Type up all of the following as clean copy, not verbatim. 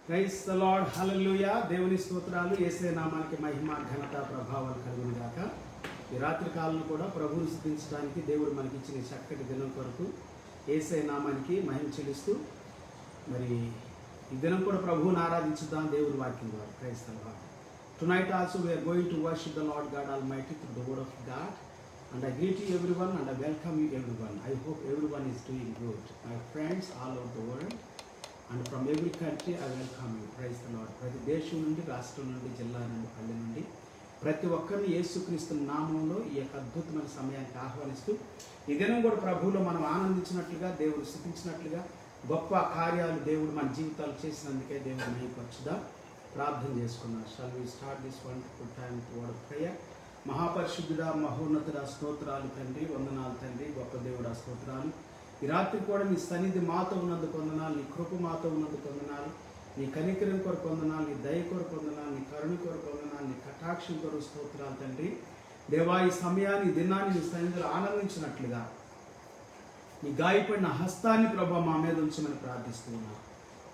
Praise the Lord, హల్లెలూయా. దేవుని స్తోత్రాలు. యేసే నామానికి మహిమ, ఘనత, ప్రభావాలు కలుగును గాక. ఈ రాత్రి కాలం కూడా ప్రభువును స్తుతించడానికి దేవుడు మనకి ఇచ్చిన చక్కటి దినం కొరకు యేసే నామానికి మహిమ చెల్లిస్తూ మరి ఈ దినం కూడా ప్రభువుని ఆరాధించుదాం దేవుని వాక్యం ద్వారా. Praise the lord. Tonight also we are going to worship the Lord God Almighty through the word of God. And I greet you everyone and I welcome you everyone. I hope everyone is doing good. My friends all over the world and from every country I welcome you. Praise the Lord. ప్రతి దేశం నుండి, రాష్ట్రం నుండి, జిల్లా నుండి, పల్లె నుండి ప్రతి ఒక్కరిని యేసుక్రీస్తు నామంలో ఈ యొక్క అద్భుతమైన సమయానికి ఆహ్వానిస్తూ ఈ దినం కూడా ప్రభువులో మనం ఆనందించినట్లుగా, దేవుడు స్థుతించినట్లుగా గొప్ప కార్యాలు దేవుడు మన జీవితాలు చేసినందుకే దేవుడు మహిమపరచుదాం. ప్రార్థన చేసుకున్నాం. Shall we start this wonderful time to word prayer. మహాపరిశుద్ధుడా, మహోన్నతుడా, స్తోత్రాలు తండ్రి, వందనాలు తండ్రి, గొప్ప దేవుడా స్తోత్రాలు. ఈ రాత్రి కూడా నీ సన్నిధి మాతో ఉన్నందుకు వందనాలు, నీ కృప మాతో ఉన్నందుకు వందనాలు, నీ కనికరం కొరకు వందనాలు, నీ దయ కొరకు వందనాలు, నీ కరుణ కొరకు వందనాలు, నీ కటాక్షం కొరకు స్తోత్రాలు తండ్రి. దేవా, ఈ సమయాన్ని, దినాన్ని నీ సన్నిధిలో ఆనందించినట్లుగా నీ గాయపడిన హస్తాన్ని ప్రభా మా మీద ఉంచమని ప్రార్థిస్తూ ఉన్నాను.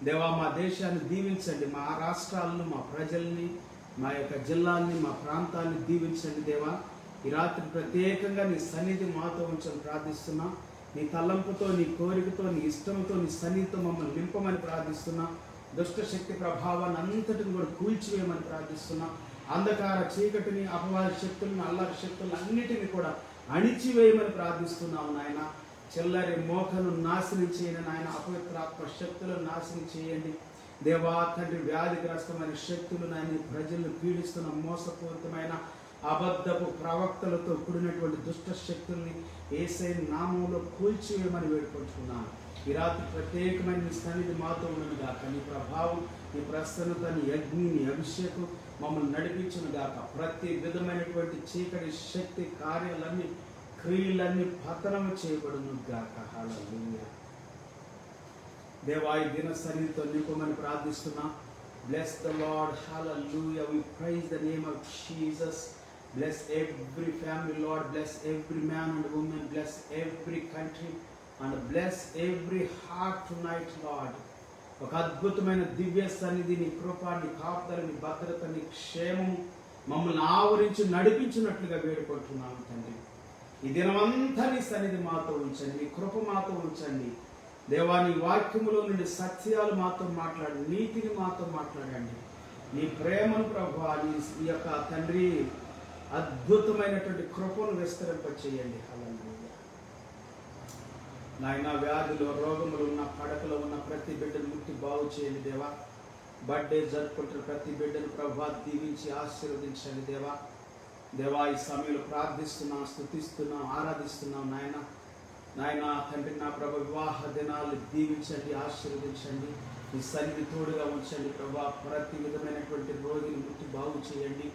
దేవా, మా దేశాన్ని దీవించండి, మా రాష్ట్రాలను, మా ప్రజల్ని, మా యొక్క జిల్లాల్ని, మా ప్రాంతాన్ని దీవించండి. దేవా, ఈ రాత్రి ప్రత్యేకంగా నీ సన్నిధి మాతో ఉంచని ప్రార్థిస్తున్నా. నీ తలంపుతో, నీ కోరికతో, నీ ఇష్టంతో, నీ సన్నిధితో మమ్మల్ని నింపమని ప్రార్థిస్తున్నా. దుష్ట శక్తి ప్రభావాన్ని అంతటిని కూడా కూల్చివేయమని ప్రార్థిస్తున్నా. అంధకార చీకటిని, అపవాద శక్తులను, అల్లరి శక్తులను అన్నిటిని కూడా అణిచివేయమని ప్రార్థిస్తున్నాము నాయన. చిల్లరి మోకను నాశనం చేయండి నాయన. అపవిత్రాత్మ శక్తులను నాశనం చేయండి దేవా తండ్రి. వ్యాధిగ్రస్తమైన శక్తులు నాయన ప్రజలను పీడిస్తున్న మోసపూరితమైన అబద్ధపు ప్రవక్తలతో కూడినటువంటి దుష్ట శక్తుల్ని యేసే నామంలో కూల్చివేయమని వేడుకుంటున్నాను. ఈ రాత్రి ప్రత్యేకమైన నీ సన్నిధి మాతో ఉన్నది గాక. నీ ప్రభావం, నీ ప్రసన్నత, నీ అగ్ని, నీ అభిషేకం మమ్మల్ని నడిపించును గాక. ప్రతి విధమైనటువంటి చీకటి శక్తి కార్యాలన్నీ, క్రియలన్నీ పతనం చేయబడును గాక. హల్లెలూయా. దేవా, ఈ దిన సన్నిధితో నింపమని ప్రార్థిస్తున్నా. Bless the Lord. హల్లెలూయా. We praise the name of Jesus. Bless every family, Lord. Bless every man and woman. Bless every country. And bless every heart tonight, Lord. ఒక అద్భుతమైన దివ్య సన్నిధి, నీ కృప, నీ కాపుదల, నీ భద్రత, నీ క్షేమము మమ్మల్ని ఆవరించి నడిపించినట్లుగా వేడుకుంటున్నాను తండ్రి. ఈ దినమంతా నీ సన్నిధి మాతో ఉంచండి, నీ కృప మాతో ఉంచండి. దేవా, నీ వాక్యములో నుండి సత్యాలు మాతో మాట్లాడండి, నీతిని మాతో మాట్లాడండి. నీ ప్రేమను ప్రభువా, నీ యొక్క తండ్రి అద్భుతమైనటువంటి కృపను విస్తరింపచేయండి. హల్లెలూయా. నాయన, వ్యాధులు, రోగములు ఉన్న, పడకలో ఉన్న ప్రతి బిడ్డను ముట్టి బాగు చేయండి దేవా. బర్త్డే జరుపుకుంటున్న ప్రతి బిడ్డను ప్రభువా దీవించి ఆశీర్వదించండి దేవా. దేవా, ఈ సమయంలో ప్రార్థిస్తున్నాం, స్తుతిస్తున్నాం, ఆరాధిస్తున్నాం నాయన. నాయన తండ్రి, నా ప్రభు వివాహ దినాలు దీవించండి, ఆశీర్వదించండి. ఈ సన్నిధి తోడుగా ఉంచండి ప్రభా. ప్రతి విధమైనటువంటి రోగిని ముట్టి బాగు చేయండి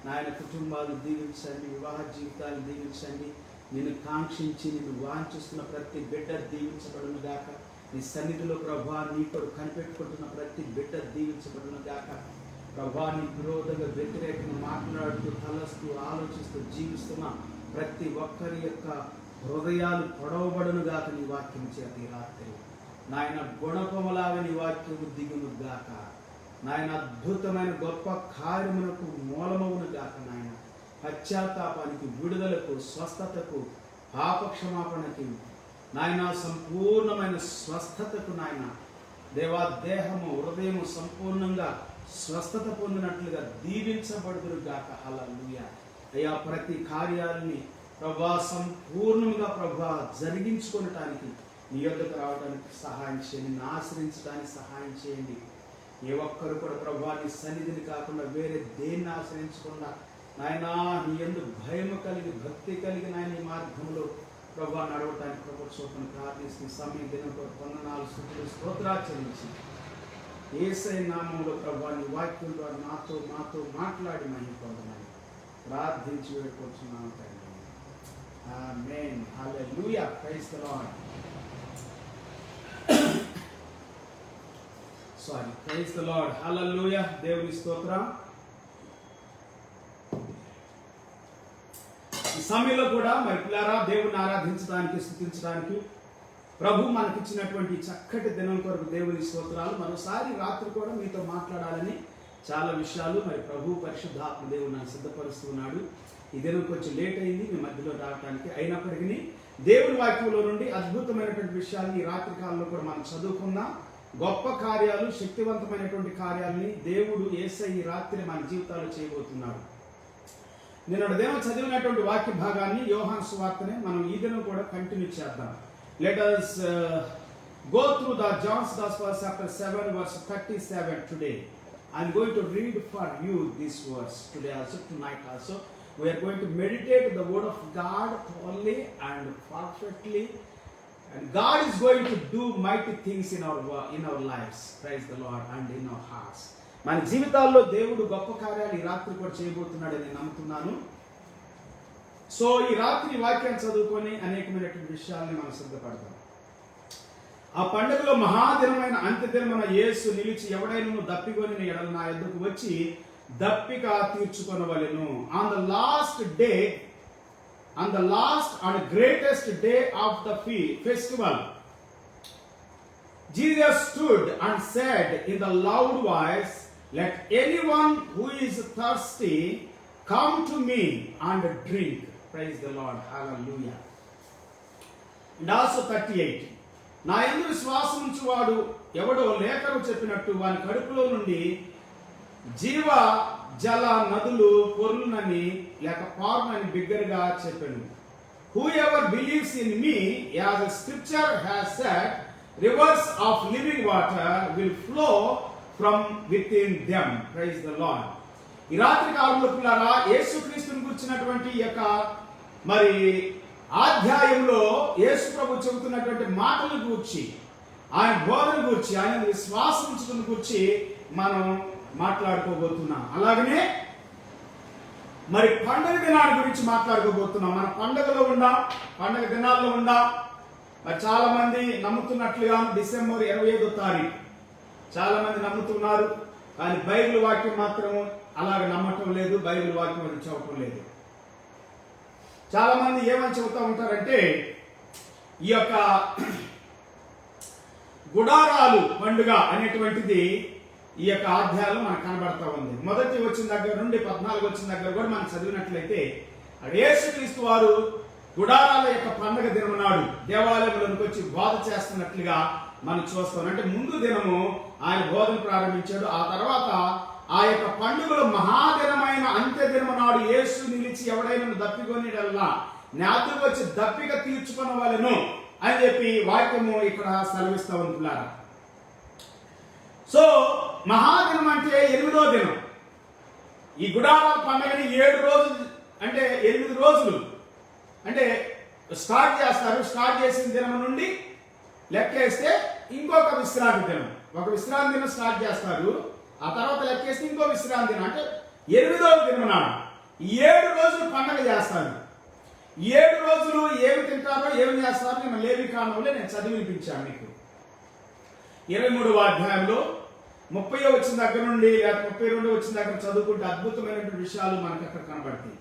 నాయన. కుటుంబాలు దీవించండి, వివాహ జీవితాలు దీవించండి. నేను కాంక్షించి నేను వాంఛిస్తున్న ప్రతి బిడ్డ దీవించబడును గాక. నీ సన్నిధిలో ప్రభా నీ కొరకు కనిపెట్టుకుంటున్న ప్రతి బిడ్డ దీవించబడును గాక. ప్రభా, నీ విరోధంగా వ్యతిరేకంగా మాట్లాడుతూ, తలస్తూ, ఆలోచిస్తూ జీవిస్తున్న ప్రతి ఒక్కరి యొక్క హృదయాలు పొడవబడును గాక నీ వాక్యం చేత. ఈ రాత్రి నాయన గుణపములాగా నీ వాక్యము దిగును గాక. నాయన అద్భుతమైన గొప్ప కార్యములకు మూలమవును గాక నాయన. పశ్చాత్తాపానికి, విడుదలకు, స్వస్థతకు, పాపక్షమాపణకి నాయన, సంపూర్ణమైన స్వస్థతకు నాయన దేవా, దేహము, హృదయము సంపూర్ణంగా స్వస్థత పొందినట్లుగా దీవించబడుదురు గాక. హల్లెలూయా. అయ్యా, ప్రతి కార్యాలని ప్రభా సంపూర్ణంగా ప్రభా జరిగించుకోవటానికి నీ యొద్దకు రావడానికి సహాయం చేయండి, నిన్ను ఆశ్రయించడానికి సహాయం చేయండి. ఏ ఒక్కరు కూడా ప్రభా నీ సన్నిధిని కాకుండా వేరే దేన్ని ఆశ్రయించకుండా నాయనా నీ యందు భయము కలిగి, భక్తి కలిగి నాయన ఈ మార్గంలో ప్రభా నడవటానికి ప్రభు చూపని ప్రార్థిస్తూ సమయం దినం వందనాలు, స్తుతులు, స్తోత్రాలు చెల్లించి యేసయ్య నామంలో ప్రభా నీ వాక్యం ద్వారా మాతో మాట్లాడి మహిమపొందమని ప్రార్థించి వేడుకుంటున్నాను తండ్రి. ఆమేన్. హల్లెలూయా. Praise the Lord. Praise the Lord. హల్లెలూయా. దేవుని స్తోత్రం. ఈ సమయంలో కూడా మరి పిల్లారా దేవుని ఆరాధించడానికి, స్తుతించడానికి ప్రభు మనకిచ్చినటువంటి చక్కటి దినం కొరకు దేవుని స్తోత్రాలు. మరోసారి రాత్రి కూడా మీతో మాట్లాడాలని చాలా విషయాలు మరి ప్రభు పరిశుద్ధాత్మ దేవుడు నన్ను సిద్ధపరుస్తున్నాడు. ఈ దినం కొంచెం లేట్ అయింది మీ మధ్యలో రావడానికి, అయినప్పటికీ దేవుని వాక్యంలో నుండి అద్భుతమైనటువంటి విషయాలు ఈ రాత్రి కాలంలో కూడా మనం చదువుకుందాం. గొప్ప కార్యాలు, శక్తివంతమైనటువంటి కార్యాలని దేవుడు యేసయ్య ఈ రాత్రి మన జీవితాల్లో చేయబోతున్నాడు. నేను ఉదయం చదివినటువంటి వాక్య భాగాన్ని యోహాను సువార్తనే మనం ఈ దినం కూడా కంటిన్యూ చేద్దాం. Let us go through the John's Gospel chapter 7 verse 37 today. I'm going to read for you this verse today also, tonight also. We are going to meditate the word of God thoroughly and perfectly. And God is going to do mighty things in our lives. Praise the Lord, and in our hearts. మన జీవితాల్లో దేవుడు గొప్ప కార్యాలు ఈ రాత్రి కూడా చేయబోతున్నాడని నేను నమ్ముతున్నాను. సో ఈ రాత్రి వాక్యాన్ని చదువుకొని అనేకమైనటువంటి విషయాల్ని మనం సిద్ధపడతాం. ఆ పండుగలో మహాదినమైన అంత్యదినమున యేసు నిలిచి ఎవడైనా దప్పికొని ఎడల నా యొద్దకు వచ్చి దప్పిక తీర్చుకొనవలెను. On the last and greatest day of the festival, Jesus stood and said in the loud voice, "Let anyone who is thirsty come to me and drink." Praise the Lord. Hallelujah. And also 38. నా యందు విశ్వాసం ఉంచువాడు ఎవడో లేఖను చెప్పినట్టు వాని కడుపులో నుండి జీవ జల నదులు పొర్లునని లేక పారునని బిగ్గరగా చెప్పాను. Whoever believes in me, as the scripture has said, rivers of living water will flow from within them. Praise the Lord. ఈ రాత్రి కాలంలో పిల్లరా యేసుక్రీస్తుని గురించినటువంటి యొక్క మరి అధ్యాయంలో యేసు ప్రభు చెబుతున్నటువంటి మాటల గురించి, ఆయన బోధన గురించి, ఆయన విశ్వాసం ఉంచడం గురించి మనం మాట్లాడుకోబోతున్నాం. అలాగనే మరి పండుగ దినాల గురించి మాట్లాడుకోబోతున్నాం. మన పండుగలో ఉందాం, పండుగ దినాల్లో ఉందాం. మరి చాలా మంది నమ్ముతున్నట్లుగా డిసెంబర్ 25వ తారీఖు చాలా మంది నమ్ముతున్నారు, కానీ బైబిల్ వాక్యం మాత్రం అలాగ నమ్మటం లేదు, బైబిల్ వాక్యం అది చదవటం లేదు. చాలా మంది ఏమని చెబుతూ ఉంటారంటే ఈ యొక్క గుడారాలు పండుగ అనేటువంటిది ఈ యొక్క అధ్యాయంలో మనకు కనబడతా ఉంది. మొదటి వచ్చిన దగ్గర నుండి 14 వచ్చిన దగ్గర కూడా మనం చదివినట్లయితే యేసుక్రీస్తు వారు గుడారాల యొక్క పండుగ దినం నాడు దేవాలయంలోకి వచ్చి బోధ చేస్తున్నట్లుగా మనం చూస్తాం. అంటే ముందు దినము ఆయన బోధన ప్రారంభించాడు. ఆ తర్వాత ఆ యొక్క పండుగలో మహాదినమైన అంత్య దినము నాడు యేసు నిలిచి ఎవడైనా దప్పికొనిడల్లా నాతో వచ్చి దప్పిక తీర్చుకొనవలెను అని చెప్పి వాక్యము ఇక్కడ సెలవిస్తా ఉంటున్నారు. సో మహాదినం అంటే 8వ దినం. ఈ గుడారాల పండుగని 7 రోజులు అంటే 8 రోజులు అంటే స్టార్ట్ చేస్తారు. స్టార్ట్ చేసిన దినం నుండి లెక్కేస్తే ఇంకొక విశ్రాంతి దినం, ఒక విశ్రాంతి దినం స్టార్ట్ చేస్తారు. ఆ తర్వాత లెక్కేస్తే ఇంకో విశ్రాంతి దినం అంటే 8వ దినం నాడు 7 రోజులు పండుగ చేస్తారు. 7 రోజులు ఏమి తింటారో ఏమి చేస్తారో నేను లేవికాండంలో నేను చదివి వినిపించాను మీకు. 23వ అధ్యాయంలో 30వ వచ్చిన దగ్గర నుండి లేదా 32వ వచ్చిన దగ్గర చదువుకుంటే అద్భుతమైనటువంటి విషయాలు మనకు అక్కడ కనబడతాయి.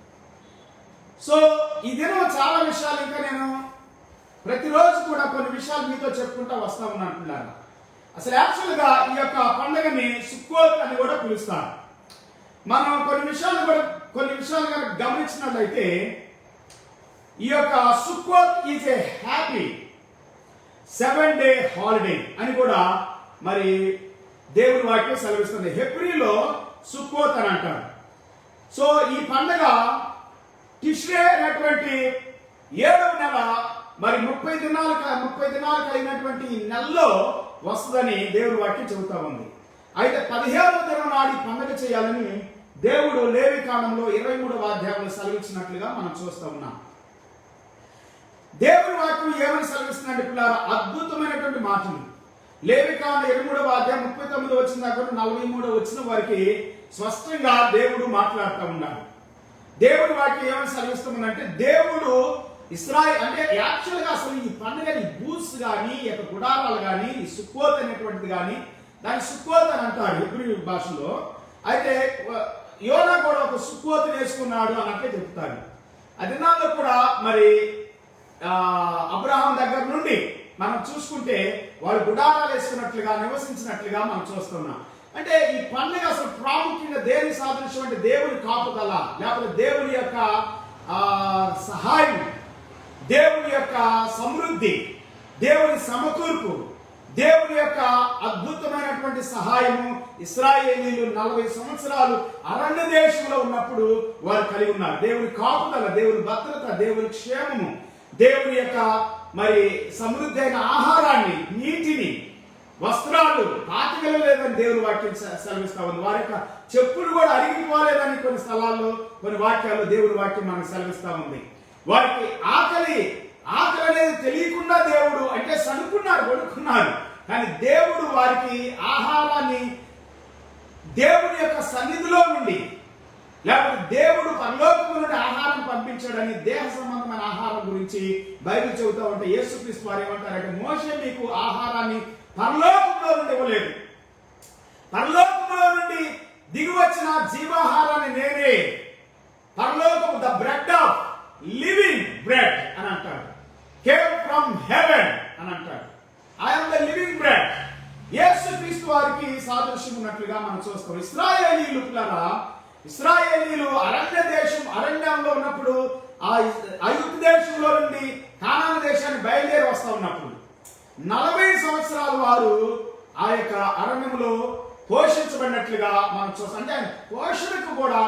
సో ఈ దినం చాలా విషయాలు ఇంకా నేను ప్రతిరోజు కూడా కొన్ని విషయాలు మీతో చెప్పుకుంటా వస్తా ఉన్నట్టున్నారు. అసలు యాక్చువల్గా ఈ యొక్క పండుగని సుక్కోత్ అని కూడా పిలుస్తారు. మనం కొన్ని విషయాలు కనుక గమనించినట్లయితే ఈ యొక్క Sukkot is a happy 7-day holiday అని కూడా మరి దేవుని వాక్యం సెలవిస్తుంది. హెబ్రీలో సుక్కోత్ అని అంటారు. సో ఈ పండుగ టిష్రే అనేటువంటి 7వ నెల మరి 30 దినాలకు అయినటువంటి ఈ నెలలో వస్తుందని దేవుని వాక్యం చెబుతా ఉంది. అయితే 15వ దినం నాడు పండుగ చేయాలని దేవుడు లేవికాండంలో 23వ అధ్యాయంలో సెలవిచ్చినట్లుగా మనం చూస్తా ఉన్నాం. దేవుని వాక్యం ఏమని సెలవిస్తుందంటే పిల్లల అద్భుతమైనటువంటి మాటలు. లేవికాండం 23వ అధ్యాయం 39 వచ్చిన దగ్గర 43 వచ్చిన వారికి స్పష్టంగా దేవుడు మాట్లాడుతూ ఉన్నాడు. దేవుడి వాక్యం ఏమని సెలవిస్తామంటే దేవుడు ఇశ్రాయేల్ అంటే యాక్చువల్గా అసలు ఈ పండుగని బూస్ కానీ ఈ యొక్క గుడారాలు కానీ ఈ సుక్కోత్ అనేటువంటిది కానీ దాన్ని సుక్కోత్ అని అంటారు హెబ్రీ భాషలో. అయితే యోనా కూడా ఒక సుక్కోత్ వేసుకున్నాడు అన్నట్లే చెప్తారు. ఆ దినాల్లో కూడా మరి అబ్రహాం దగ్గర నుండి మనం చూసుకుంటే వాళ్ళు గుడారాలు వేసుకున్నట్లుగా నివసించినట్లుగా మనం చూస్తున్నాం. అంటే ఈ పండుగ అసలు ప్రాముఖ్యంగా దేని సాదృశ్యం అంటే దేవుని కాపుదల, లేకపోతే దేవుని యొక్క సహాయం, దేవుని యొక్క సమృద్ధి, దేవుని సమకూర్పు, దేవుని యొక్క అద్భుతమైనటువంటి సహాయము. ఇశ్రాయేలీలు 40 సంవత్సరాలు అరణ్య దేశంలో ఉన్నప్పుడు వారు కలిగి ఉన్నారు. దేవుని కాపుదల, దేవుని భద్రత, దేవుని క్షేమము, దేవుని యొక్క మరి సమృద్ధి అయిన ఆహారాన్ని, నీటిని, వస్త్రాలు పాతికెళ్ళలేదని దేవుని వాక్యం సెలవిస్తా ఉంది. వారి యొక్క చెప్పులు కూడా అరిగిపోలేదని కొన్ని స్థలాల్లో, కొన్ని వాక్యాల్లో దేవుని వాక్యం మనకు సెలవిస్తా ఉంది. వారికి ఆకలి అనేది తెలియకుండా దేవుడు అంటే సనుకున్నారు, కొనుక్కున్నారు, కానీ దేవుడు వారికి ఆహారాన్ని దేవుని యొక్క సన్నిధిలో నుండి, లేకపోతే దేవుడు పరలోకము నుండి ఆహారం పంపించాడని దేహ సంబంధమైన ఆహారం గురించి బైబిల్ చెబుతా ఉంటే యేసుక్రీస్తు వారు ఏమంటారంటే, మోషే మీకు ఆహారాన్ని పరలోకంలో నుండి ఇవ్వలేదు, పరలోకంలో నుండి దిగి వచ్చిన జీవాహారాన్ని నేనే, పరలోకము the bread of living bread అని అంటాడు, కేమ్ ఫ్రమ్ హెవెన్ అని అంటాడు. I'm the living bread. యేసుక్రీస్తు వారికి సాదృశ్యం ఉన్నట్లుగా మనం చూస్తాం. ఇశ్రాయేలీలు అరణ్యంలో ఉన్నప్పుడు ఆ ఐగుప్తు దేశంలో నుండి కానాను దేశాన్ని బయలుదేరి వస్తా ఉన్నప్పుడు 40 సంవత్సరాలు వారు ఆ యొక్క అరణ్యంలో పోషించబడినట్లుగా మనం చూస్తాం. అంటే పోషణకు కూడా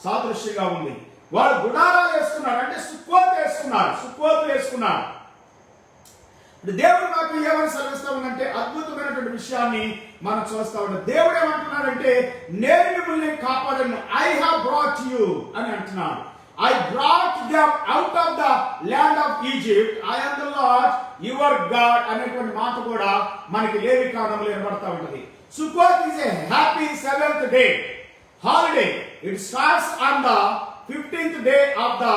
సాదృశ్యంగా ఉంది. వారు గుడారాలు వేసుకున్నారు, అంటే సుక్కోతు వేసుకున్నారు. దేవుడు మాకు ఏమని సెలవిస్తా ఉందంటే అద్భుతమైనటువంటి విషయాన్ని మనం చూస్తా ఉన్నాం. దేవుడు ఏమంటున్నాడంటే, నేను మిమ్మల్ని కాపాడను, ఐ హావ్ బ్రాట్ యు అని అంటున్నాడు. I brought them out of the land of Egypt. I am the Lord your God అనేటువంటి మాట కూడా మనకి లేవికాండంలో వినబడతా ఉంటుంది. Sukkot is a happy 7th day holiday. It starts on the 15th day of the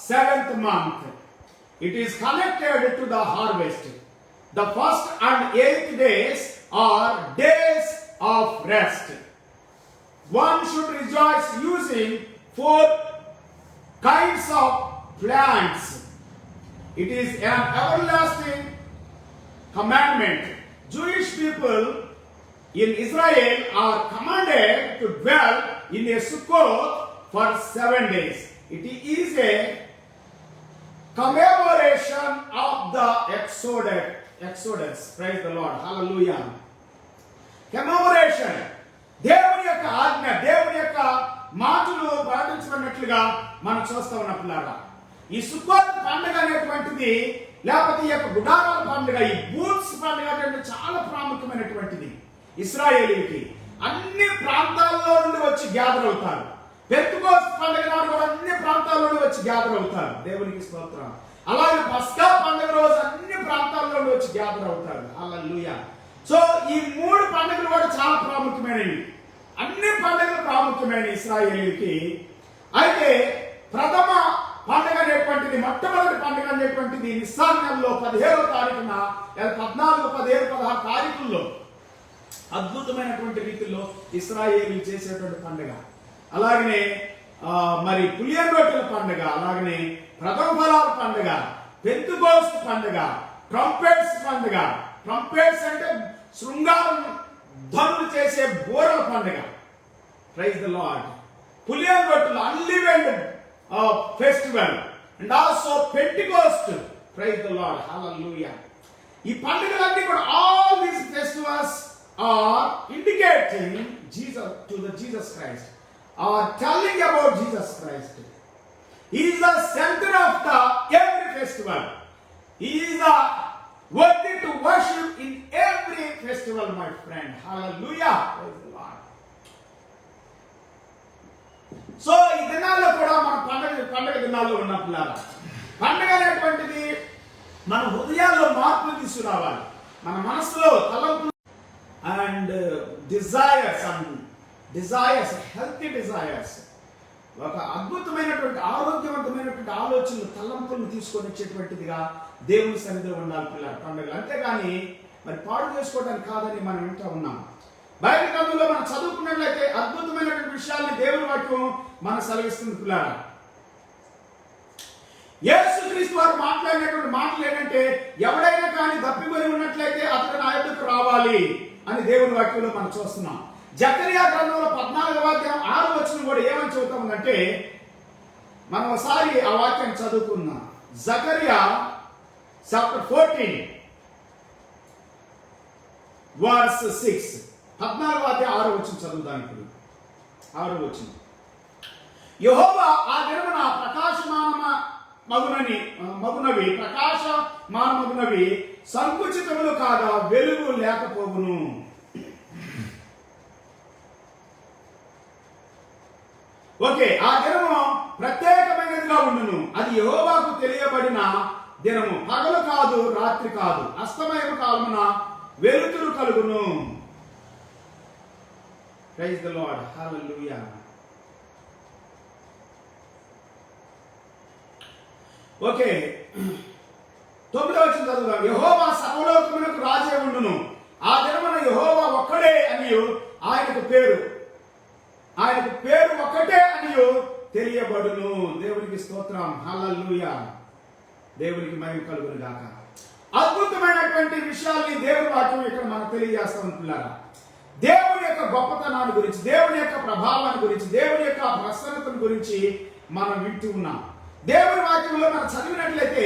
7th month. It is connected to the harvest. The 1st and 8th days are days of rest. One should rejoice using 4 kinds of plants. It is an everlasting commandment. Jewish people in Israel are commanded to dwell in a sukkot for 7 days. It is a commemoration of the Exodus. Praise the Lord. Hallelujah. Commemoration. దేవుని యొక్క ఆజ్ఞ, దేవుని యొక్క మాటలు పాటించబడినట్లుగా మనం చూస్తా ఉన్నప్పులారా, ఈ Sukkot పండుగ అనేటువంటిది, లేకపోతే ఈ యొక్క గుడారాల పండుగ, ఈ బూత్స్ పండుగ అనేది చాలా ప్రాముఖ్యమైనటువంటిది. ఇశ్రాయేలీకి అన్ని ప్రాంతాల్లో నుండి వచ్చి గ్యాదర్ అవుతారు. పెంతెకోస్తు పండుగ నాడు కూడా అన్ని ప్రాంతాల్లో నుండి వచ్చి గ్యాదర్ అవుతారు. దేవునికి స్తోత్రం. అలాగే పస్కా పండుగ రోజు అన్ని ప్రాంతాల్లో నుండి వచ్చి గ్యాదర్ అవుతారు. హల్లెలూయా. సో ఈ 3 పండుగలు కూడా చాలా ప్రాముఖ్యమైనవి. అన్ని పండుగలు ప్రాముఖ్యమైన ఇశ్రాయేలీకి. అయితే ప్రథమ పండుగ అనేటువంటిది, మొట్టమొదటి పండుగ అనేటువంటిది నిస్సాన్ నెలలో 17వ తారీఖున, 14, 15, 16 తారీఖుల్లో అద్భుతమైనటువంటి రీతిలో ఇశ్రాయేలీలు చేసేటువంటి పండుగ. అలాగనే మరి పులియన్ రొట్టెల పండుగ, అలాగనే ప్రథమ ఫలాల పండుగ, పెంతెకోస్తు పండుగ, ట్రంపెట్స్ పండుగ. ట్రంపెట్స్ అంటే శృంగారం ధ్వనులు చేసే బోరల పండుగ. Praise the Lord. పులియన్ రొట్టెలు unleavened festival and also Pentecost. Praise the Lord. హల్లెలూయా. ఈ పండుగలన్నీ కూడా, all these festivals are indicating Jesus Christ, are telling about Jesus Christ. He is the center of every festival. He is the worthy to worship in every festival, my friend. Hallelujah. Praise the Lord. So ఈ దినాల్లో కూడా మన పండుగ దినాల్లో ఉన్నప్పుడు పండుగ అనేటువంటిది మన హృదయాల్లో మార్పులు తీసుకురావాలి. మన మనసులో తలంపులు అండ్ డిజైర్స్, హెల్తీ డిజైర్స్, ఒక అద్భుతమైనటువంటి ఆరోగ్యవంతమైనటువంటి ఆలోచనలు, తలంపులను తీసుకొని వచ్చేటువంటిదిగా దేవుని సన్నిధిలో ఉండాలి పిల్లలు పండుగలు. అంతేగాని మరి పాడు చేసుకోవడానికి కాదని మనం వింటూ ఉన్నాం. బైబిల్ గ్రంథంలో మనం చదువుకున్నట్లయితే అద్భుతమైనటువంటి విషయాల్ని దేవుని వాక్యం మనం సెలవిస్తుంది పిల్లలు. యేసుక్రీస్తు వారు మాట్లాడినటువంటి మాటలు ఏంటంటే, ఎవడైనా కానీ తప్పికొని ఉన్నట్లయితే అతడు నా యొద్దకు రావాలి అని దేవుని వాక్యంలో మనం చూస్తున్నాం. జకరియా గ్రంథంలో 14వ అధ్యాయం 6వ వచనం కూడా ఏమని చెబుతా ఉందంటే, మనం ఒకసారి ఆ వాక్యాన్ని చదువుకుందాం. Zechariah chapter 14 verse 6. 14వ అధ్యాయం 6వ వచనం చదువుదాం. ఇప్పుడు 6వ వచనం, యెహోవా ఆ దినమున ప్రకాశమానమగునవి సంకుచితములు కాగా వెలుగు లేకపోవును. ఓకే, ఆ దినము ప్రత్యేకమైనదిగా ఉండును. అది యెహోవాకు తెలియబడిన దినము. పగలు కాదు, రాత్రి కాదు, అస్తమయము కాలమున వెలుతురు కలుగును. ప్రైజ్ ద లార్డ్, హల్లెలూయా. ఓకే, 9వ వచనం చదువుదాం. యెహోవా సర్వలోకమునకు రాజే ఉండును. ఆ దినమున యెహోవా ఒక్కడే అనియు ఆయనకు పేరు ఒక్కటే అనియు తెలియబడును. దేవునికి స్తోత్రం, హల్లెలూయా. దేవునికి మహిమ కలుగును గాక. అద్భుతమైనటువంటి విషయాల్ని దేవుని వాక్యం ఇక్కడ మనకు తెలియజేస్తా ఉంటున్నారా. దేవుని యొక్క గొప్పతనాన్ని గురించి, దేవుని యొక్క ప్రభావాన్ని గురించి, దేవుని యొక్క ప్రసన్నతను గురించి మనం వింటూ ఉన్నాం. దేవుని వాక్యంలో మనం చదివినట్లయితే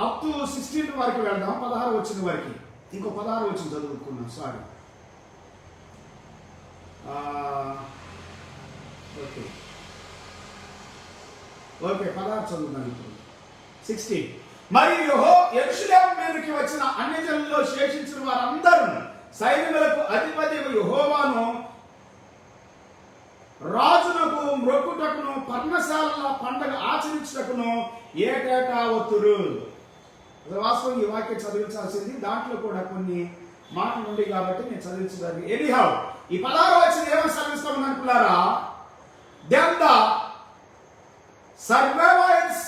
అప్ టు 16 వరకు వెళ్దాం. 16 వచ్చిన వరకు, ఇంకో 16 వచ్చిన చదువుకున్నాం. ఓకే 16 చదువుదాం ఇప్పుడు. 16, మరియు యెరూషలేము మీదకి వచ్చిన అన్యజనుల్లో శేషించిన వారందరూ సైన్యములకు అధిపతి యెహోవాను రాజునకు మ్రొక్కుటకును పర్ణశాలల పండగ ఆచరించుటకును ఏటేటా వత్తురు. వాస్తవం ఈ వాక్యం చదివించాల్సింది, దాంట్లో కూడా కొన్ని మాటలు ఉంది కాబట్టి నేను చదివించడానికి. ఎనీహౌ, ఈ 16వ వచనం ఏమని చదివిస్తామని అనుకున్నారా? Then the survivors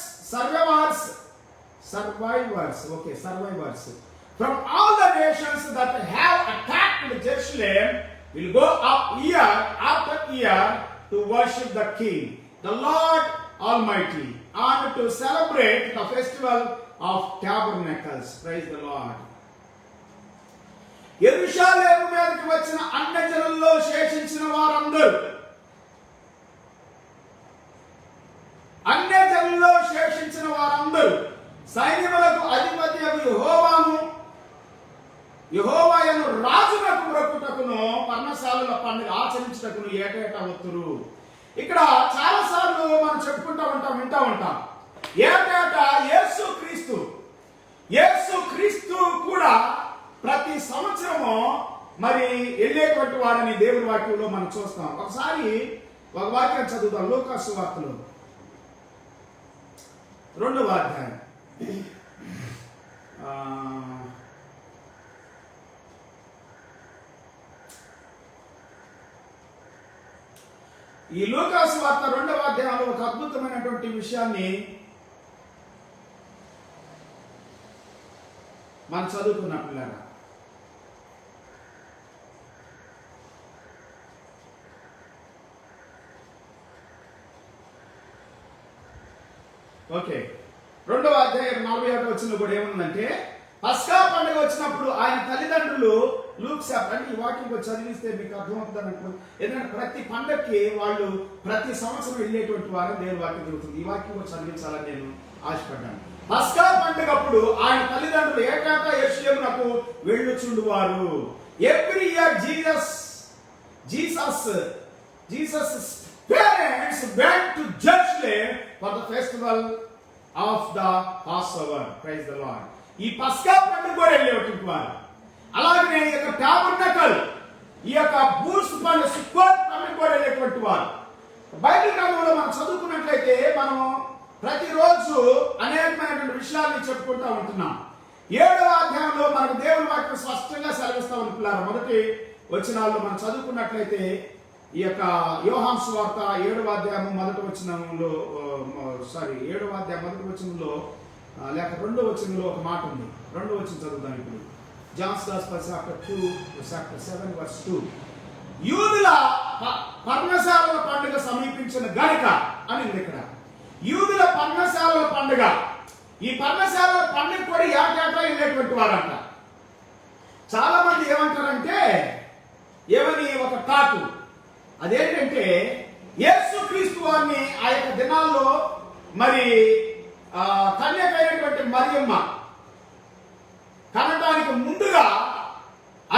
from all the nations that have attacked Jerusalem will go up year after year to worship the King, the Lord Almighty, and to celebrate the festival of tabernacles. Praise the Lord. యెరూషలేము మీదకి వచ్చిన అన్యజనుల్లో శేషించిన వారందరూ, అన్యజనుల్లో శేషించిన వారందరూ సైన్యములకు అధిపతి యెహోవాయను రాజునకు మ్రొక్కుటకును పర్ణశాలల పండుగ ఆచరించుటకును ఏటేటా వత్తురు. ఇక్కడ చాలా సార్లు మనం చెప్పుకుంటా ఉంటాం, వింటా ఉంటాం. ఏటేటా యేసుక్రీస్తు కూడా ప్రతి సంవత్సరము మరి వెళ్ళేటువంటి వాడని దేవుని వాక్యంలో మనం చూస్తాం. ఒకసారి ఒక వాక్యం చదువుతాం. లూకా సువార్తలో 2వ అధ్యాయం. ఈ లూకా సువార్త 2వ అధ్యాయంలో ఒక అద్భుతమైనటువంటి విషయాన్ని మనం చదువుకున్న పిల్లరా. ఓకే, 2వ అధ్యాయం 41వ వచనంలో కూడా ఏముందంటే, పస్కా పండుగ వచ్చినప్పుడు ఆయన తల్లిదండ్రులు లూక్ అంటే ఈ వాక్యం చదివిస్తే మీకు అర్థమవుతుంది అనుకోండి. ఎందుకంటే ప్రతి పండగకి వాళ్ళు ప్రతి సంవత్సరం వెళ్ళేటువంటి వారు దేవుని వాక్యం జరుగుతుంది. ఈ వాక్యం చదివించాలని నేను ఆశపడ్డాను. పస్కా పండుగప్పుడు ఆయన తల్లిదండ్రులు ఏకాకా యెరూషలేమునకు వెళ్ళుచుండువారు. Every year Jesus parents went to Jerusalem for the festival of the Passover. Praise the Lord. ఈ పస్కా పండుగ కూడా వెళ్ళేటువంటి వారు. అలాగే ఈ యొక్క టాబర్నకల్, ఈ యొక్క బూస్ పండుగ, సుక్కోత్ పండుగ కూడా వెళ్ళేటువంటి వారు. బైబిల్ గ్రంథంలో మనం చదువుకున్నట్లయితే మనం ప్రతిరోజు అనేకమైనటువంటి విషయాన్ని చెప్పుకుంటూ ఉంటున్నాం. 7వ అధ్యాయంలో మనకు దేవుని వాక్యం స్పష్టంగా సెలవిస్తా ఉంటున్నారు. మొదటి వచనాల్లో మనం చదువుకున్నట్లయితే ఈ యొక్క యోహాను సువార్త 7వ అధ్యాయం మొదటి వచనంలో లేక 2వ వచనంలో ఒక మాట ఉంది. 2వ వచనం చదువుతాం ఇప్పుడు. John's Gospel chapter 7 verse 2. యూదుల పర్ణశాలల పండుగ సమీపించిన గనుక అని ఉంది ఇక్కడ. యూదుల పర్ణశాలల పండుగ. ఈ పర్ణశాలల పండుగ కూడా ఏటేటా వెళ్ళేటువంటి వారంట. చాలా మంది ఏమంటారంటే, ఏమని ఒక టాకు, అదేంటంటే యేసుక్రీస్తు వారిని ఆ యొక్క దినాల్లో మరి కన్యకైనటువంటి మరియమ్మ కనడానికి ముందుగా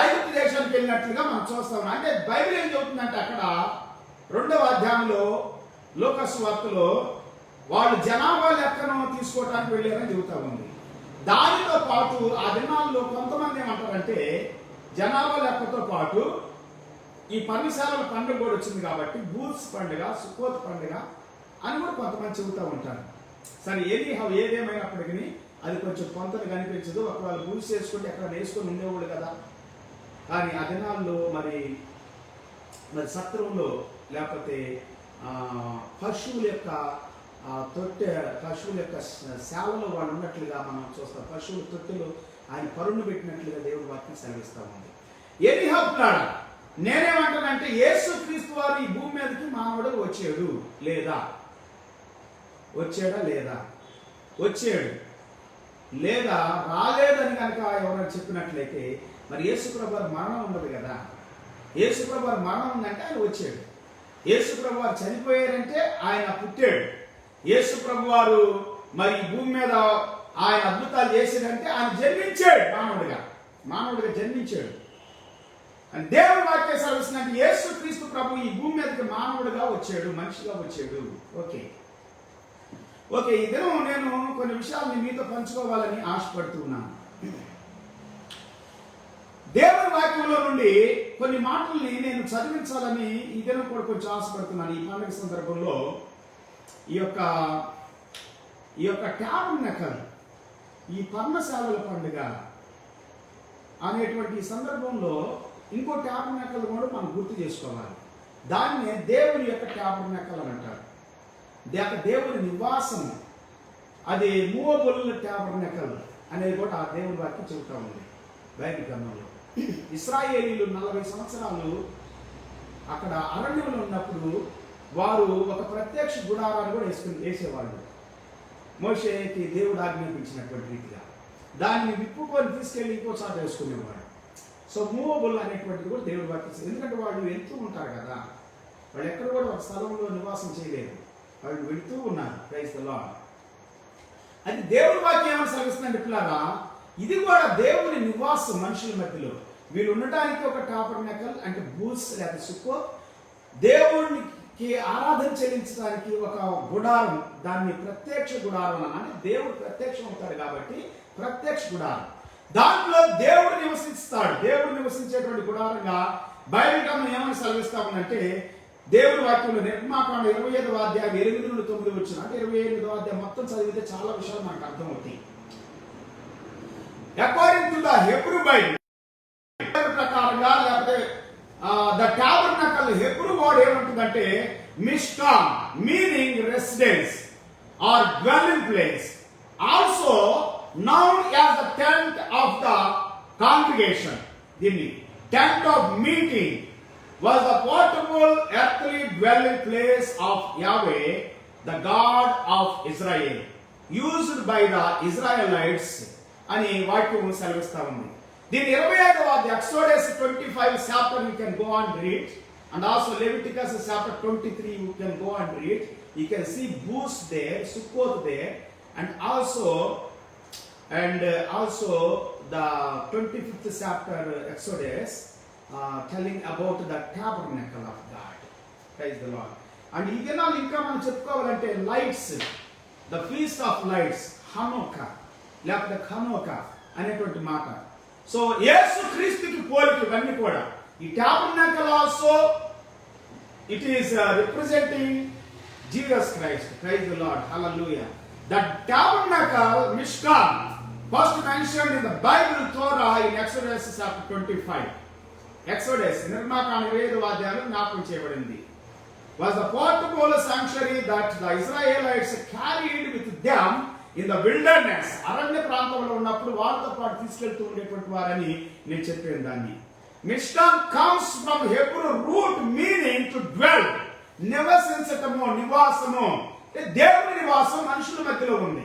ఐగుప్తు దేశానికి వెళ్ళినట్లుగా మనం చూస్తాం. అంటే బైబిల్ ఏం చెబుతుందంటే, అక్కడ 2వ అధ్యాయంలో లూకాసు వార్తలో వాళ్ళు జనాభా లెక్కను తీసుకోవడానికి వెళ్ళారని చెబుతా ఉంది. దానితో పాటు ఆ దినాల్లో కొంతమంది ఏమంటారంటే, జనాభా లెక్కతో పాటు ఈ పర్ణశాలల పండుగ కూడా వచ్చింది కాబట్టి బూత్స్ పండుగ, సుకోత్ పండుగ అని కూడా కొంతమంది చెబుతూ ఉంటారు. సరే, ఏదేమైనప్పటికీ అది కొంచెం కొంతలు కనిపించదు. ఒకవేళ బూస్ చేసుకుంటే ఎక్కడ వేసుకొని ఉండేవాళ్ళు కదా. కానీ ఆ దినాల్లో మరి సత్రంలో లేకపోతే పశువుల యొక్క శాలలో వాళ్ళు ఉన్నట్లుగా మనం చూస్తాం. పశువుల తొట్టెలు ఆయన పరుణ్ణి పెట్టినట్లుగా దేవుడు వాక్యం సెలవిస్తూ ఉంది. ఎనిహప్లాడ నేనేమంటానంటే, యేసుక్రీస్తు వారు ఈ భూమి మీదకి మానవుడు వచ్చాడా లేదా రాలేదని కనుక ఎవరైనా చెప్పినట్లయితే, మరి యేసుప్రభు వారి మరణం ఉండదు కదా. యేసుప్రభు వారి మరణం ఉందంటే ఆయన వచ్చాడు. యేసుప్రభు వారు చనిపోయారంటే ఆయన పుట్టాడు. యేసుప్రభు వారు మరి భూమి మీద ఆయన అద్భుతాలు చేశాడంటే ఆయన జన్మించాడు. మానవుడిగా జన్మించాడు. దేవుని వాక్యం సెలవిస్తుందంటే యేసుక్రీస్తు ప్రభు ఈ భూమి మీదకి మానవుడిగా వచ్చాడు, మనిషిగా వచ్చాడు. ఓకే, ఈ దినం నేను కొన్ని విషయాలని మీతో పంచుకోవాలని ఆశపడుతున్నాను. దేవుని వాక్యంలో నుండి కొన్ని మాటల్ని నేను చదివించాలని ఈ దినం కూడా కొంచెం ఆశపడుతున్నాను. ఈ పండుగ సందర్భంలో ఈ యొక్క టాబర్నకల్, ఈ పర్ణశాలల పండుగ అనేటువంటి సందర్భంలో ఇంకో టాబర్నకల్ కూడా మనం గుర్తు చేసుకోవాలి. దాన్నే దేవుని యొక్క టాబర్నకల్ అని అంటారు. దేవుని నివాసం. అది మూవబుల్ టాబర్నకల్ అనేది కూడా ఆ దేవుని వాక్యం చెబుతా ఉంది బైబిల్ గ్రంథంలో. ఇశ్రాయేలీలు 40 సంవత్సరాలు అక్కడ అరణ్యంలో ఉన్నప్పుడు వారు ఒక ప్రత్యక్ష గుడారాన్ని కూడా వేసేవాళ్ళు. మోషేకి దేవుడు ఆజ్ఞాపించినటువంటి రీతిగా దాన్ని విప్పుకొని తీసుకెళ్ళి ఇంకోసారి వేసుకునేవాడు. సో మూవబుల్ అనేటువంటిది కూడా దేవుడు వాక్యం. ఎందుకంటే వాళ్ళు వెళ్తూ ఉంటారు కదా, వాళ్ళు ఎక్కడ కూడా ఒక స్థలంలో నివాసం చేయలేదు, వాళ్ళు వెళుతూ ఉన్నారు. Praise the lord. అది దేవుడి వాక్యం ఏమని సెలవిస్తుందంటే, పిల్లరా, ఇది కూడా దేవుని నివాసం మనుషుల మధ్యలో. వీళ్ళు ఉండటానికి ఒక టాబర్నకల్ అంటే బూస్ లేదా సుక్కో, దేవునికి ఆరాధన చెల్లించడానికి ఒక గుడారం, దాన్ని ప్రత్యక్ష గుడారం అంటే దేవుడు ప్రత్యక్షం అవుతాడు కాబట్టి ప్రత్యక్ష గుడారం. దాంట్లో దేవుడు నివసిస్తాడు. దేవుడు నివసించేటువంటి గుడారంగా బైబిల్ గ్రంథం ఏమని సెలవిస్తా ఉందంటే, దేవుడి వాక్యంలో నిర్మాకాండ 25వ అధ్యాయం 8 నుండి 9 వచ్చిన, అంటే 28వ అధ్యాయం మొత్తం చదివితే చాలా విషయాలు మనకు అర్థమవుతాయి. According to the Hebrew Bible ప్రకారంగా, లేకపోతే ద టాబర్నకల్ హెబ్రూ వర్డ్ ఏమంటుందంటే మిష్కాన్, meaning residence or dwelling place, also known as the tent of the congregation. The tent of meeting was the portable earthly dwelling place of Yahweh, the God of Israel, used by the Israelites అని వాక్యం సెలవిస్తా ఉంది. దీని 25వ Exodus 25 chapter you can go and read, and also Leviticus chapter 23 you can go and read. You can see booths there, Sukkot there, and also the 25th chapter Exodus telling about the tabernacle of God. Praise the Lord. And ఈ దినాలు ఇంకా మనం చెప్పుకోవాలంటే lights, the feast of lights, Hanukkah లేకపోతే Chanukah అనేటువంటి మాట. So యేసు క్రీస్తుకి పోలిక ఇవన్నీ కూడా. ఈ tabernacle also it is representing Jesus Christ. Praise the Lord. Hallelujah. The tabernacle Mishkan first mentioned in the Bible Torah in Exodus chapter 25. Exodus నిర్మాకాండ 25వ అధ్యాయంలో జ్ఞాపకం చేయబడింది. Was the portable sanctuary that the Israelites carried with them in the wilderness. అరణ్య ప్రాంతంలో ఉన్నప్పుడు వాళ్ళతో పాటు తీసుకెళ్తూ ఉండేటువంటి వారని నేను చెప్పాను. దాన్ని మిష్కాన్ comes from Hebrew root meaning to dwell. నివసించటము, నివాసము అంటే దేవుని నివాసం మనుషుల మధ్యలో ఉంది.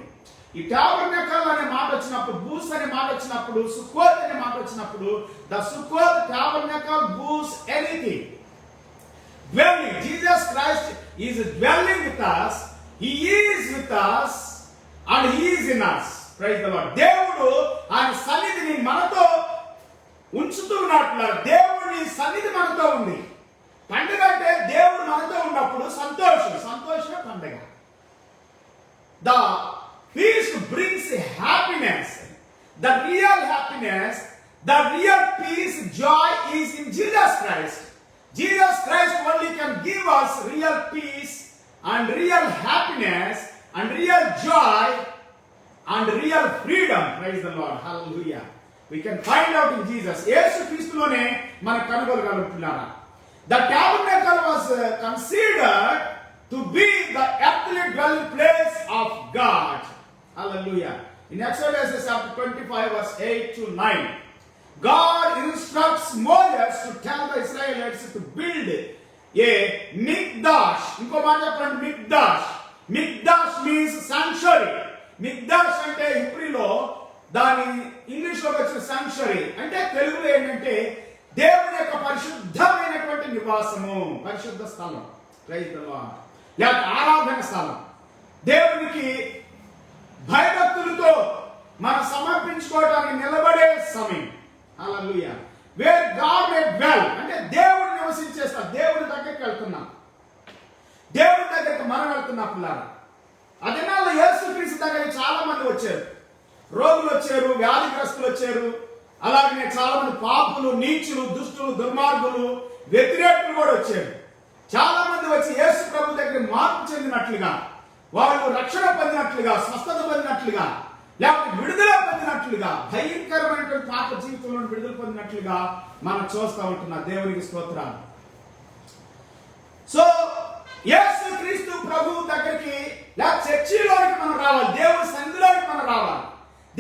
ఈ టాబర్నకల్ అనే మాట వచ్చినప్పుడు, బూస్ అనే మాట వచ్చినప్పుడు, సుక్కోత్ అనే మాట వచ్చినప్పుడు, the Sukkot, tabernacle, booths, anything dwelling. Jesus Christ is dwelling with us. He is with us and he is in us. Praise the Lord. దేవుడు ఆయన సన్నిధిని మనతో ఉంచుతూ ఉన్నట్లు, దేవుని సన్నిధి మనతో ఉంది. పండుగ అంటే దేవుడు మనతో ఉన్నప్పుడు సంతోషమే పండుగ. The feast brings happiness. The real happiness, the real peace, joy is in Jesus Christ. Jesus Christ only can give us real peace and real happiness and real joy and real freedom. Praise the Lord. Hallelujah. We can find out in Jesus. యేసు క్రీస్తులోనే మనం కనుగొనగలుగుతున్నారా? The tabernacle was considered to be the earthly dwelling place of God. Hallelujah. In Exodus chapter 25 verse 8 to 9, God instructs Moses to tell the Israelites to build a mikdash. ఇంకో మాట చెప్పండి, mikdash. Mikdash means sanctuary. Mikdash అంటే హీబ్రూలో, దాని English లో వచ్చిన sanctuary అంటే తెలుగులో ఏంటంటే దేవుని యొక్క పరిశుద్ధమైనటువంటి నివాసము, పరిశుద్ధ స్థలం. Praise the lord. లేక ఆరాధన స్థలం. దేవునికి భయభక్తులతో మనం సమర్పించుకోవడానికి నిలబడే సమయం. Hallelujah. Where God may dwell అంటే దేవుడు నివసించేస్తాడు. దేవుడి దగ్గరికి వెళ్తున్నాం, దేవుడి దగ్గరికి మనం వెళ్తున్నాం పిల్లలు. అదే నాలో యేసుక్రీస్తు దగ్గరికి చాలా మంది వచ్చారు. రోగులు వచ్చారు, వ్యాధిగ్రస్తులు వచ్చారు, అలాగే చాలా మంది పాపులు, నీచులు, దుష్టులు, దుర్మార్గులు, వ్యతిరేకులు కూడా వచ్చారు. చాలా మంది వచ్చి యేసు ప్రభు దగ్గర మార్పు చెందినట్లుగా, వాళ్ళు రక్షణ పొందినట్లుగా, స్వస్థత పొందినట్లుగా, లేకపోతే విడుదల పొందినట్లుగా, భయంకరమైనటువంటి పాప జీవితంలో విడుదల పొందినట్లుగా మనం చూస్తూ ఉంటున్నాం. దేవునికి స్తోత్రాలు. సో యేసు క్రీస్తు ప్రభు దగ్గరికి లేక చర్చిలోనికి మనం రావాలి, దేవుని సన్నిధిలోకి మనం రావాలి.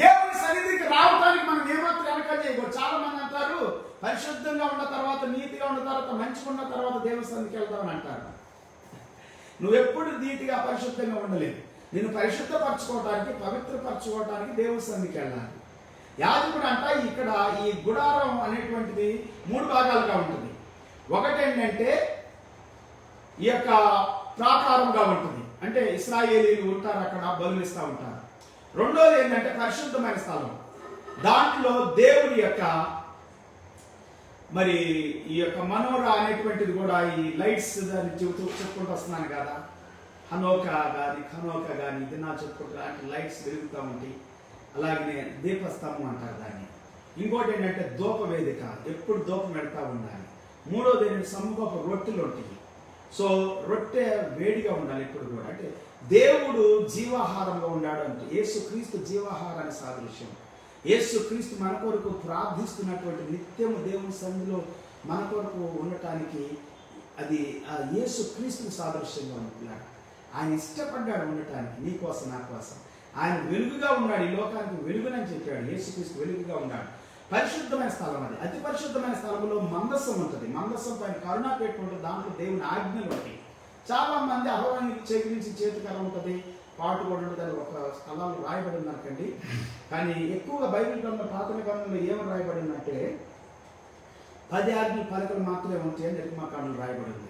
దేవుని సన్నిధికి రావడానికి మనం ఏమాత్రం వెనక చేయకూడదు. చాలా మంది అంటారు పరిశుద్ధంగా ఉన్న తర్వాత, నీతిగా ఉన్న తర్వాత, మంచిగా ఉన్న తర్వాత దేవుని సన్నిధికి వెళ్తామని అంటారు. నువ్వు ఎప్పుడు నీతిగా పరిశుద్ధంగా ఉండలేవు. నేను పరిశుద్ధపరచుకోవడానికి, పవిత్రపరచుకోవడానికి దేవుని సన్నిధికి వెళ్ళాలి. యాజకుడు అంట ఇక్కడ ఈ గుడారం అనేటువంటిది 3 భాగాలుగా ఉంటుంది. ఒకటి ఏంటంటే ఈ యొక్క ప్రాకారంగా ఉంటుంది, అంటే ఇశ్రాయేలీలు ఉంటారు, అక్కడ బలులు ఇస్తూ ఉంటారు. రెండోది ఏంటంటే పరిశుద్ధమైన స్థలం. దాంట్లో దేవుడి యొక్క మరి ఈ యొక్క మనోరా అనేటువంటిది కూడా, ఈ లైట్స్ దాన్ని చెప్పుకుంటూ వస్తున్నాను కదా, హనోకా కానీ ఖనోకా కానీ ఇది నా చెప్పుకుంటూ అంటే లైట్స్ వెలుగుతూ ఉంటాయి. అలాగే దీపస్తంభం అంటారు దాన్ని. ఇంకోటి ఏంటంటే ధూప వేదిక, ఎప్పుడు ధూపం పెడతా ఉండాలి. మూడోది ఏంటంటే సముఖపు రొట్టెలు ఉంటాయి. సో రొట్టె వేడిగా ఉండాలి ఎప్పుడు కూడా. అంటే దేవుడు జీవాహారంగా ఉన్నాడు అంటే యేసుక్రీస్తు జీవాహారాన్ని సాదృశ్యం. యేసుక్రీస్తు మన కొరకు ప్రార్థిస్తున్నటువంటి నిత్యము దేవుని సన్నిధిలో మన కొరకు ఉండటానికి అది ఆ యేసుక్రీస్తుకు సాదృశ్యంగా ఉంటున్నాడు. ఆయన ఇష్టపడ్డాడు ఉండటానికి, నీ కోసం నా కోసం. ఆయన వెలుగుగా ఉన్నాడు, ఈ లోకానికి వెలుగునని చెప్పాడు. యేసుక్రీస్తు వెలుగుగా ఉన్నాడు. పరిశుద్ధమైన స్థలం అది. అతి పరిశుద్ధమైన స్థలంలో మందస్సం ఉంటుంది. మందస్సం పైన కరుణాపేట ఉంటుంది. దాంట్లో దేవుని ఆజ్ఞలు ఉంటాయి. చాలా మంది అహోరానికి చేకరించి చేతికర ఉంటుంది, పాటు కూడా ఉంటుంది. అది ఒక స్థలాలు రాయబడి ఉందనుకండి. కానీ ఎక్కువగా బైబిల్ గ్రంథం, పాత నిబంధనలో ఏమని రాయబడిందంటే 10 ఆజ్ఞలు పలకలు మాత్రమే ఉంటాయని నిర్మాకాండంలో రాయబడింది.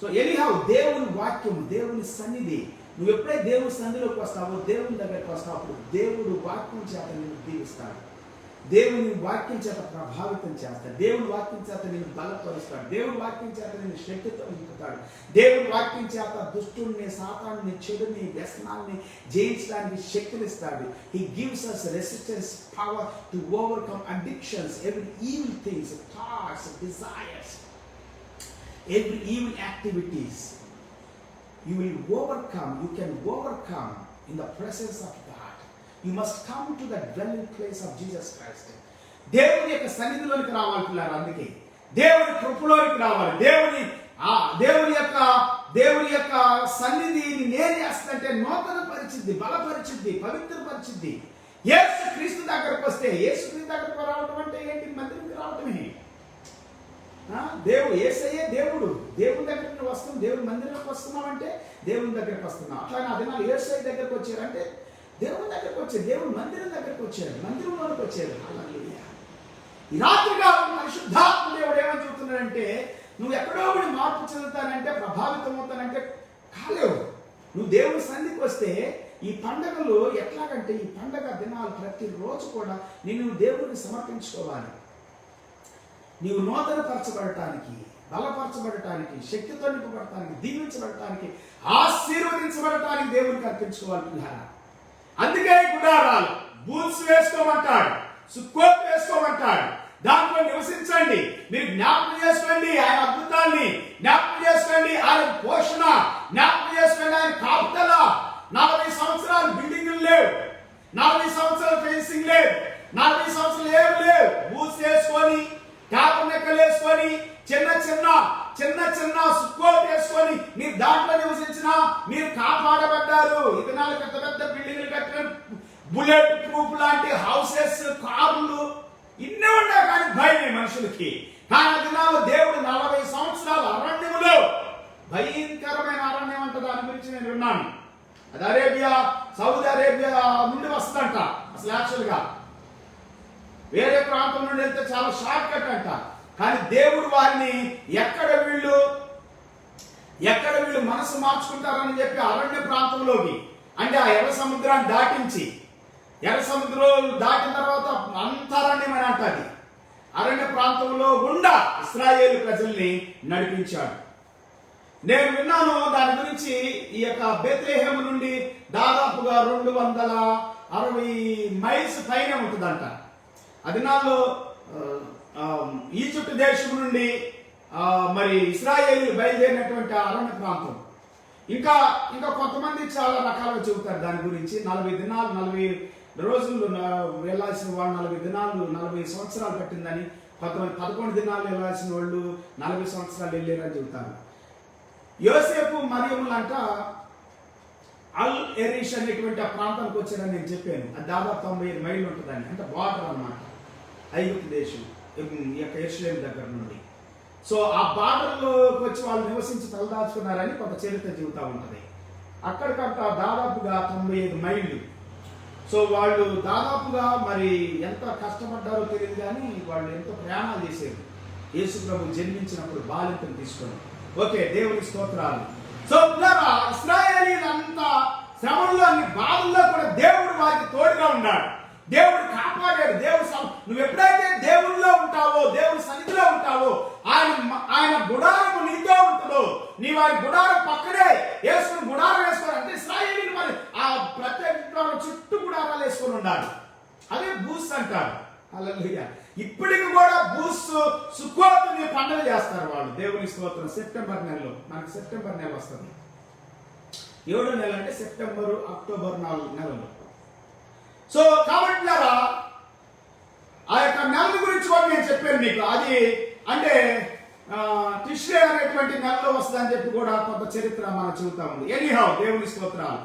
సో ఎనీహౌ దేవుని వాక్యం, దేవుని సన్నిధి, నువ్వు ఎప్పుడైతే దేవుని సన్నిధిలోకి వస్తావో, దేవుని దగ్గరికి వస్తావు, అప్పుడు దేవుడు వాక్యం చేత నిన్ను దీవిస్తాడు. దేవుని వాక్యం చేత ప్రభావితం చేస్తాడు. దేవుని వాక్యం చేత నేను బలపరుస్తాడు. దేవుని వాక్యం చేత నేను శక్తితో నింపుతాడు. దేవుని వాక్యం చేత దుష్టుని, సాతాన్ని, చెడుని, వ్యసనాన్ని జయించడానికి శక్తినిస్తాడు. He gives us resistance power to overcome addictions, every evil things, thoughts, desires, every evil activities. You will overcome, you can overcome in the presence of God. You must come to the dwelling place of Jesus Christ. దేవుని యొక్క సన్నిధిలోనికి రావాలి పిల్లలు. అందుకే దేవుని కృపలోనికి రావాలి. దేవుని యొక్క సన్నిధిని నేను చేస్తుంటే నూతన పరిచిద్ది, బలపరిచిద్ది, పవిత్రపరిచిద్ది. యేసు క్రీస్తు దగ్గరకు వస్తే, యేసు క్రీస్తు దగ్గరకు రావడం అంటే ఏంటి? మందిరికి రావటమే. యేసయ్యే దేవుడు. దేవుని దగ్గరికి వస్తున్నాం, దేవుని మందిరంలోకి వస్తున్నాం అంటే దేవుని దగ్గరికి వస్తున్నాం. అట్లానే అది నా యేసయ్య దగ్గరికి వచ్చారంటే దేవుని దగ్గరికి వచ్చారు, దేవుని మందిరం దగ్గరికి వచ్చారు, మందిరంలోకి వచ్చారు. హల్లెలూయా. ఈ రాత్రిగా పరిశుద్ధాత్మ దేవుడు ఏమని చెబుతున్నాడంటే, నువ్వు ఎక్కడో ఒకటి మార్పు చెందుతానంటే, ప్రభావితం అవుతానంటే కాలేవు. నువ్వు దేవుని సన్నిధికి వస్తే ఈ పండగలు ఎట్లాగంటే, ఈ పండగ దినాలు ప్రతిరోజు కూడా నేను దేవుడిని సమర్పించుకోవాలి. నీవు నూతనపరచబడటానికి, బలపరచబడటానికి, శక్తితో నింపబడటానికి, దీవించబడటానికి, ఆశీర్వదించబడటానికి దేవునికి అర్పించుకోవాలి. అందుకే గుడారాలు బూల్స్ వేసుకోమంటాడు, సుక్కోత్ వేసుకోమంటాడు. దాంట్లో నివసించండి, మీరు జ్ఞాపకం చేసుకోండి ఆయన అద్భుతాన్ని, జ్ఞాపకం చేసుకోండి ఆయన పోషణ, జ్ఞాపకం చేసుకోండి ఆయన కాపుదల. 40 సంవత్సరాలు బిల్డింగ్లు లేవు, 40 సంవత్సరాలు ఫెన్సింగ్ లేదు, 40 సంవత్సరాలు ఏం లేవు. బూల్స్ వేసుకొని, టాపర్నెక్కలు వేసుకొని, చిన్న చిన్న సుక్కోత్ వేసుకొని మీరు దాంట్లో నివసించిన మీరు కాపాడబడ్డారు. ఇది 4 పెద్ద బిల్డింగ్లు కట్టిన, బుల్లెట్ ప్రూఫ్ లాంటి హౌసెస్, కార్లు ఇన్ని ఉన్నా కానీ భయమే మనుషులకి. కానీ దినాలు దేవుడు 40 సంవత్సరాల అరణ్యములో, భయంకరమైన అరణ్యం అంట, దాని గురించి నేను విన్నాను. అది అరేబియా, సౌదీ అరేబియా నుండి వస్తుందంట. అసలు యాక్చువల్గా వేరే ప్రాంతం నుండి వెళ్తే చాలా షార్ట్ కట్ అంట. కానీ దేవుడు వారిని ఎక్కడ వీళ్ళు మనసు మార్చుకుంటారని చెప్పి అరణ్య ప్రాంతంలోకి, అంటే ఆ ఎర్ర సముద్రాన్ని దాటించి, ఎర్ర సముద్రం దాటిన తర్వాత అంతరణ్యమని అంటది, అరణ్య ప్రాంతంలో గుండా ఇశ్రాయేలు ప్రజల్ని నడిపించాడు. నేను విన్నాను దాని గురించి. ఈ యొక్క బెత్లెహేము నుండి దాదాపుగా 260 మైల్స్ పైన ఉంటుందంట. అది నాలో ఈజిప్ట్ దేశం నుండి మరి ఇశ్రాయేలు బయలుదేరినటువంటి అరణ్య ప్రాంతం. ఇంకా కొంతమంది చాలా రకాలుగా చెబుతారు దాని గురించి. 40 దినాలు 40 రోజులు వెళ్ళాల్సిన వాళ్ళు 40 దినాలు 40 సంవత్సరాలు పట్టిందని, కొంతమంది 11 దినాలు వెళ్ళాల్సిన వాళ్ళు 40 సంవత్సరాలు వెళ్ళారని చెబుతారు. యోసేపు మరియములంట అల్ ఎరీష్ అనేటువంటి ఆ ప్రాంతానికి వచ్చారని నేను చెప్పాను. అది దాదాపు 95 మైళ్ళు ఉంటుందని, అంటే బార్డర్ అన్నమాట, ఐగుప్తు దేశం ఈ యొక్క యెరూషలేము దగ్గర నుండి. సో ఆ బార్డర్లోకి వచ్చి వాళ్ళు నివసించి తలదాచుకున్నారని కొంత చరిత్ర చెబుతూ ఉంటుంది. అక్కడికంట దాదాపుగా 95 మైళ్ళు. సో వాళ్ళు దాదాపుగా మరి ఎంత కష్టపడ్డారో తెలియదు, కానీ వాళ్ళు ఎంతో ప్రయాణాలు చేశారు యేసు ప్రభు జన్మించినప్పుడు బాలింతను తీసుకొని. ఓకే, దేవుని స్తోత్రాలు. సో ఇశ్రాయేలీలంతా శ్రమంలో, అన్ని బాధల్లో కూడా దేవుడు వారికి తోడుగా ఉన్నాడు, దేవుడు కాపాడాడు. నువ్వు ఎప్పుడైతే దేవుల్లో ఉంటావో, దేవుని సన్నిధిలో ఉంటావో, ఆయన గుడారము నీతో ఉంటుందో, నీ వారి గుడారం పక్కనే వేసుకుని గుడారం వేసుకోవాలి. అంటే ఇశ్రాయేలీలు మరి ఆ ప్రత్యేక చుట్టూ గుడారాలు వేసుకొని ఉండాలి. అదే బూస్ అంటారు. హల్లెలూయా. ఇప్పటికి కూడా బూస్ సుక్కోతుని పండుగ చేస్తారు వాళ్ళు. దేవుని స్తోత్రం. సెప్టెంబర్ నెలలో, మనకి సెప్టెంబర్ నెల వస్తుంది. 7వ నెల అంటే సెప్టెంబరు, అక్టోబర్ 4 నెలలు. సో కాబట్టి ఆ యొక్క నెల గురించి కూడా నేను చెప్పాను మీకు. అది అంటే టిష్రే అనేటువంటి నెలలో వస్తుందని చెప్పి కూడా కొంత చరిత్ర మనం చెబుతా ఉంది. ఎనీహౌ, దేవుని స్తోత్రాలు.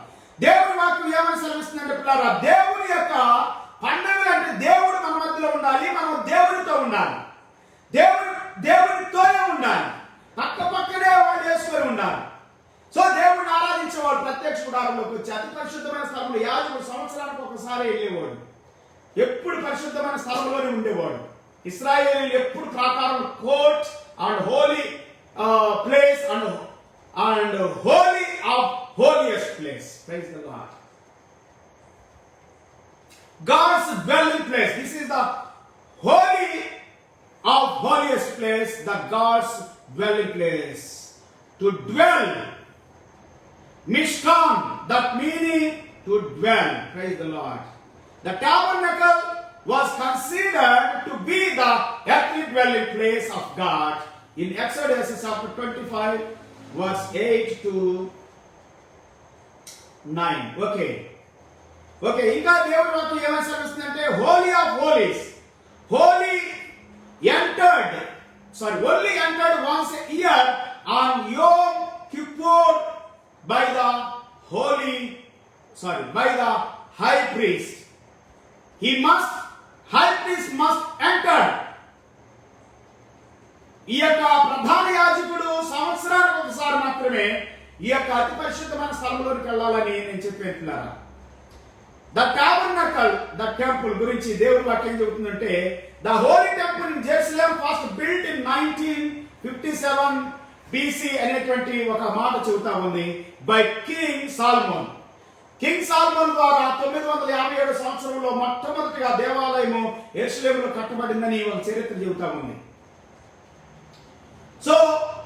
దేవుని వాక్యం ఏమని సెలవిస్తుందంటే పిల్లారా, దేవుని యొక్క పండుగలు అంటే దేవుడు మన మధ్యలో ఉండాలి, మనం దేవునితో ఉండాలి, దేవునితోనే ఉండాలి, పక్కనే వాళ్ళు చేసుకొని ఉండాలి. సో దేవుడిని ఆరాధించే వాళ్ళు ప్రత్యక్ష గుడారంలోకి వచ్చి అతి పరిశుద్ధమైన స్థలంలో యాజకుడు సంవత్సరానికి ఒకసారి వెళ్ళేవాడు. ఎప్పుడు పరిశుద్ధమైన స్థలంలోనే ఉండేవాడు. ఇశ్రాయేలీలు ఎప్పుడు ప్రాకారం, court and holy place and holy of holiest place. Praise the Lord. God's dwelling place. This is the holy of holiest place, the God's dwelling place. To dwell. Mishkan, that meaning to dwell. Praise the Lord. The tabernacle was considered to be the earthly dwelling place of God. In Exodus chapter 25, verse 8 to 9. Okay ఇంకా దేవుడి వాక్యం ఏమని సెలవిస్తుందంటే, holy of holies. Only entered once a year on Yom Kippur by the high priest. High priest must enter ఈ యొక్క ప్రధాన యాజకుడు సంవత్సరానికి ఒకసారి మాత్రమే ఈ యొక్క అతి పరిశుద్ధమైన స్థలంలోకి వెళ్ళాలని నేను చెప్పేస్తున్నాను. ద టాబర్నకల్, ద టెంపుల్ గురించి దేవుడి వాక్యం చెబుతుందంటే, the Holi temple in Jerusalem first built in 1957 BC అనేటువంటి ఒక మాట చెబుతా ఉంది by king Salmon. King Salmon ద్వారా 957 సంవత్సరంలో మొట్టమొదటిగా దేవాలయము యెరూషలేములో కట్టబడిందని ఒక చరిత్ర చెబుతా ఉంది. సో